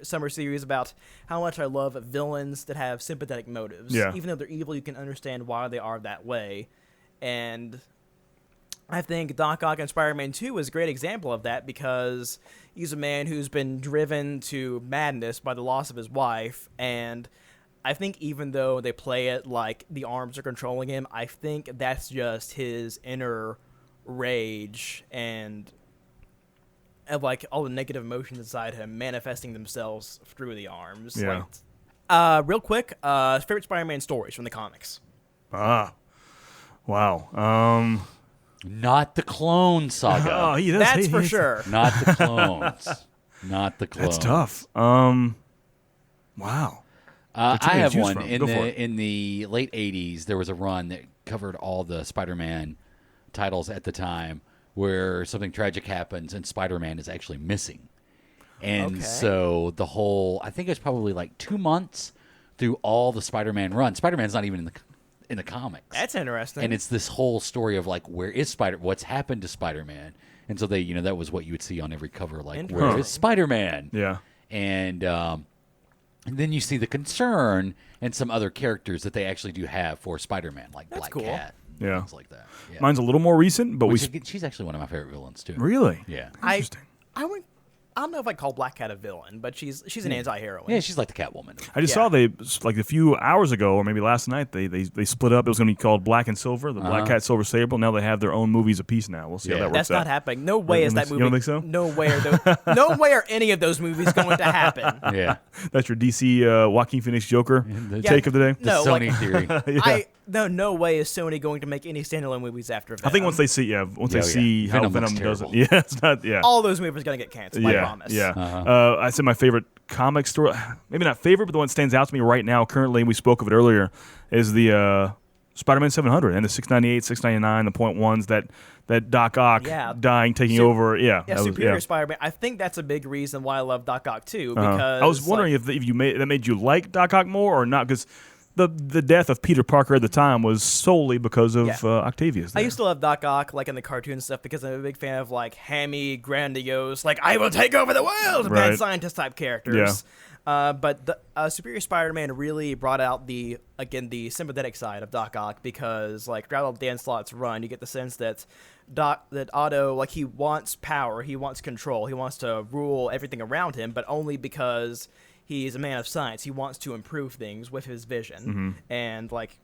summer series about how much I love villains that have sympathetic motives. Yeah. Even though they're evil, you can understand why they are that way. And I think Doc Ock in Spider-Man 2 is a great example of that because he's a man who's been driven to madness by the loss of his wife, and I think even though they play it like the arms are controlling him, I think that's just his inner rage and like all the negative emotions inside him manifesting themselves through the arms. Yeah. Real quick, favorite Spider-Man stories from the comics. Wow. Not the clone saga. Oh, he does. That's for sure. Not the clones. Not the clones. That's tough. Wow. I too many to have choose one. from. In Go for it. the late 80s, there was a run that covered all the Spider-Man titles at the time where something tragic happens and Spider-Man is actually missing. And so the whole, I think it was probably like 2 months through all the Spider-Man run. Spider-Man's not even in the comics. That's interesting. And it's this whole story of like, where is what's happened to Spider-Man? And so they, that was what you would see on every cover, like, where is Spider-Man? Yeah. And then you see the concern and some other characters that they actually do have for Spider-Man, like That's Black cool. Cat, Yeah. things like that. Yeah. Mine's a little more recent, but She's actually one of my favorite villains too. really. Yeah. Interesting. I don't know if I call Black Cat a villain, but she's an anti-heroine. Yeah, she's like the Catwoman. I just saw they like a few hours ago, or maybe last night, they split up. It was going to be called Black and Silver, the Black Cat Silver Sable. Now they have their own movies apiece now. We'll see how that works That's out. not happening. No way is that You movie. don't think so? No way no way are any of those movies going to happen. Yeah. That's your DC Joaquin Phoenix Joker take of the day? The No, Sony theory. No way is Sony going to make any standalone movies after Venom. I think once they see, they see how Venom Venom looks does it. terrible. Yeah, it's not. Yeah. all those movies are going to get canceled. I promise. Yeah. I said my favorite comic story, maybe not favorite, but the one that stands out to me right now, currently, we spoke of it earlier, is the Spider-Man 700 and the 698, 699, the point ones that Doc Ock dying, taking over. Yeah. Yeah, Superior Spider-Man. I think that's a big reason why I love Doc Ock too. Because I was wondering if you made you like Doc Ock more or not, because the death of Peter Parker at the time was solely because of Octavius. There. I used to love Doc Ock like in the cartoon stuff because I'm a big fan of like hammy, grandiose, like I will take over the world, mad scientist type characters. But the Superior Spider-Man really brought out the sympathetic side of Doc Ock because like throughout Dan Slott's run, you get the sense that Otto, like, he wants power, he wants control, he wants to rule everything around him, but only because he's a man of science. He wants to improve things with his vision. And, like,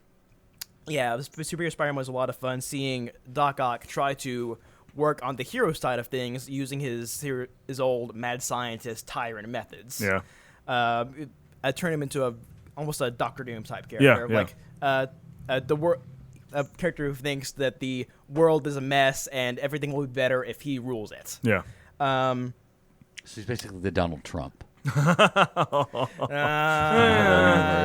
Superior Spider-Man was a lot of fun seeing Doc Ock try to work on the hero side of things using his old mad scientist tyrant methods. Yeah. I turned him into almost a Doctor Doom type character. Like, a character who thinks that the world is a mess and everything will be better if he rules it. Yeah. So he's basically the Donald Trump. He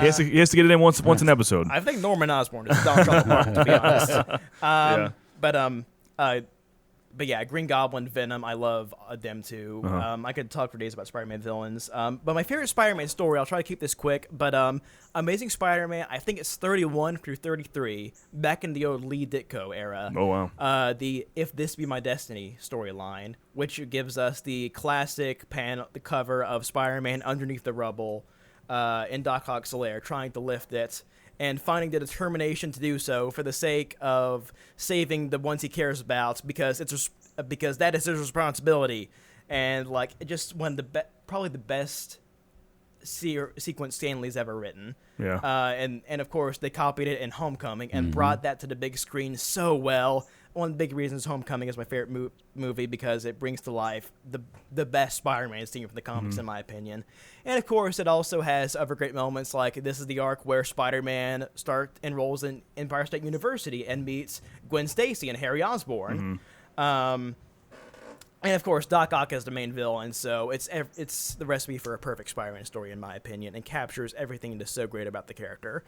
has to get it in once an episode. I think Norman Osborn is Don Mark, to be honest. But yeah, Green Goblin, Venom, I love them too. I could talk for days about Spider-Man villains. But my favorite Spider-Man story, I'll try to keep this quick, but Amazing Spider-Man, I think it's 31 through 33, back in the old Lee Ditko era. Oh, wow. The If This Be My Destiny storyline, which gives us the classic the cover of Spider-Man underneath the rubble in Doc Ock's lair, trying to lift it, and finding the determination to do so for the sake of saving the ones he cares about, because that is his responsibility. And like, just one of probably the best sequence Stan Lee's ever written. Yeah. And of course they copied it in Homecoming and brought that to the big screen so well. One of the big reasons Homecoming is my favorite movie, because it brings to life the best Spider-Man scene from the comics, in my opinion. And of course, it also has other great moments, like this is the arc where Spider-Man enrolls in Empire State University and meets Gwen Stacy and Harry Osborn. And of course, Doc Ock is the main villain, so it's the recipe for a perfect Spider-Man story, in my opinion, and captures everything that's so great about the character.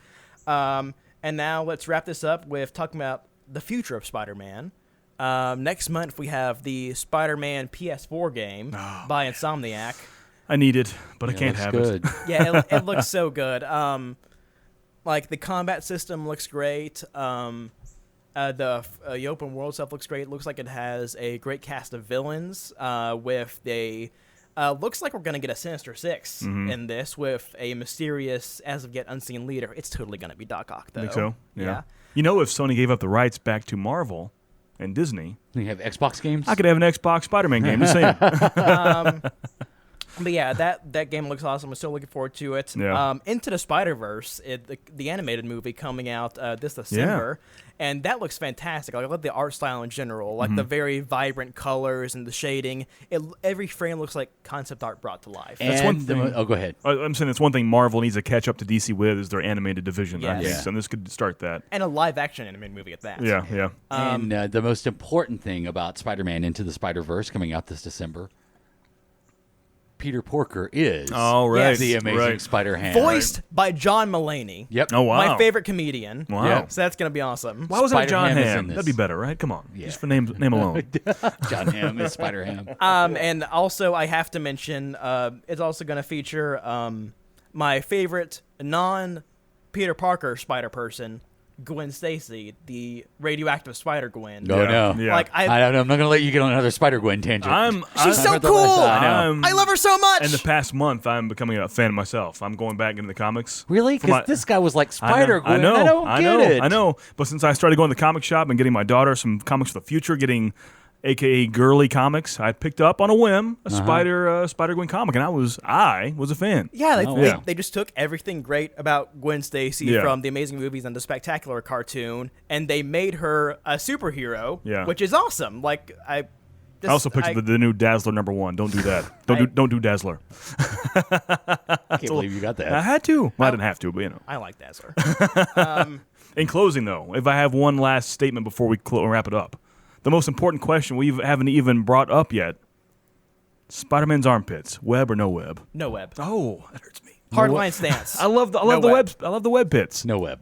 And now let's wrap this up with talking about the future of Spider-Man. Next month, we have the Spider-Man PS4 game by Insomniac. I need it, but I can't have good. it. Yeah, it looks so good. Like, the combat system looks great. The open world stuff looks great. It looks like it has a great cast of villains with looks like we're going to get a Sinister Six in this, with a mysterious, as of yet unseen leader. It's totally going to be Doc Ock, though. Think so? Yeah. You know, if Sony gave up the rights back to Marvel and Disney, You have Xbox games? I could have an Xbox Spider-Man game. Just saying. But yeah, that game looks awesome. I'm still looking forward to it. Yeah. Into the Spider-Verse, the animated movie coming out this December, and that looks fantastic. Like, I love the art style in general, like the very vibrant colors and the shading. Every frame looks like concept art brought to life. That's one thing. Go ahead. I'm saying that's one thing Marvel needs to catch up to DC with, is their animated division. I Yes. think. So this could start that. And a live-action animated movie at that. Yeah. And the most important thing about Spider-Man Into the Spider-Verse coming out this December, Peter Porker is the Amazing Spider-Ham. Voiced by John Mulaney. Yep. Oh, wow. My favorite comedian. Wow. Yeah. So that's going to be awesome. Why wasn't it John Spider-Ham is Hamm? in this. That'd be better, right? Come on. Yeah. Just for name alone. John Hamm is Spider-Ham. And also, I have to mention, it's also going to feature my favorite non-Peter Parker Spider-Person, Gwen Stacy, the radioactive Spider-Gwen. No, no. Yeah. Like, I don't know. I'm not going to let you get on another Spider-Gwen tangent. She's so heard that cool! last time. I love her so much! In the past month, I'm becoming a fan of myself. I'm going back into the comics. Really? For my- Because this guy was like Spider-Gwen. I know. I don't get it. I know. But since I started going to the comic shop and getting my daughter some comics for the future, getting AKA girly comics, I picked up on a whim a Spider-Gwen comic, and I was a fan. Yeah, they just took everything great about Gwen Stacy Yeah. from the Amazing Movies and the Spectacular cartoon, and they made her a superhero, Yeah. which is awesome. Like, I also picked up the new Dazzler #1. Don't do that. Don't do Dazzler. I can't believe you got that. I had to. Well, I didn't have to, but you know. I like Dazzler. In closing, though, if I have one last statement before we wrap it up, the most important question we haven't even brought up yet: Spider-Man's armpits, web or no web? No web. Oh, that hurts me. Hardline stance. I love the No web. web. I love the web pits. No web.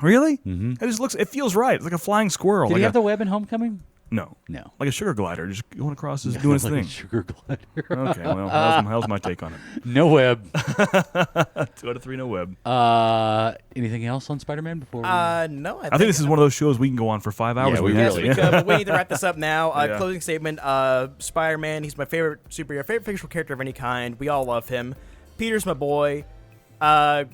Really? Mm-hmm. It feels right. It's like a flying squirrel. Did like he have the web in Homecoming? No. No. Like a sugar glider, just going across, just doing its Like a thing. sugar glider. Okay, well, how's my take on it? No web. 2 out of 3, no web. Anything else on Spider-Man before? No. I think this is one of those shows we can go on for 5 hours. Yeah, we with. Yes, really- we could, but we need to wrap this up now. Yeah. Closing statement, Spider-Man, he's my favorite superhero, favorite fictional character of any kind. We all love him. Peter's my boy. Gwen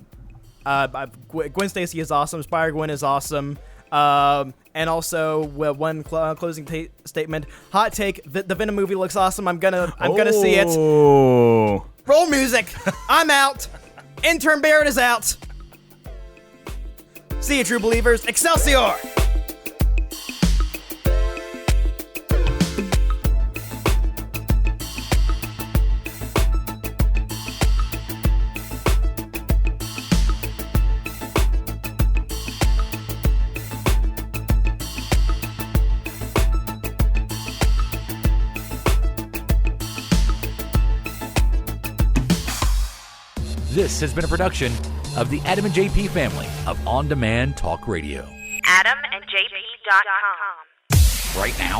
Stacy is awesome. Spider-Gwen is awesome. And also, one closing statement. Hot take, the Venom movie looks awesome. I'm gonna see it. Oh. Roll music. I'm out. Intern Barrett is out. See you, true believers. Excelsior! This has been a production of the Adam and JP family of on-demand talk radio. AdamandJP.com. Right now.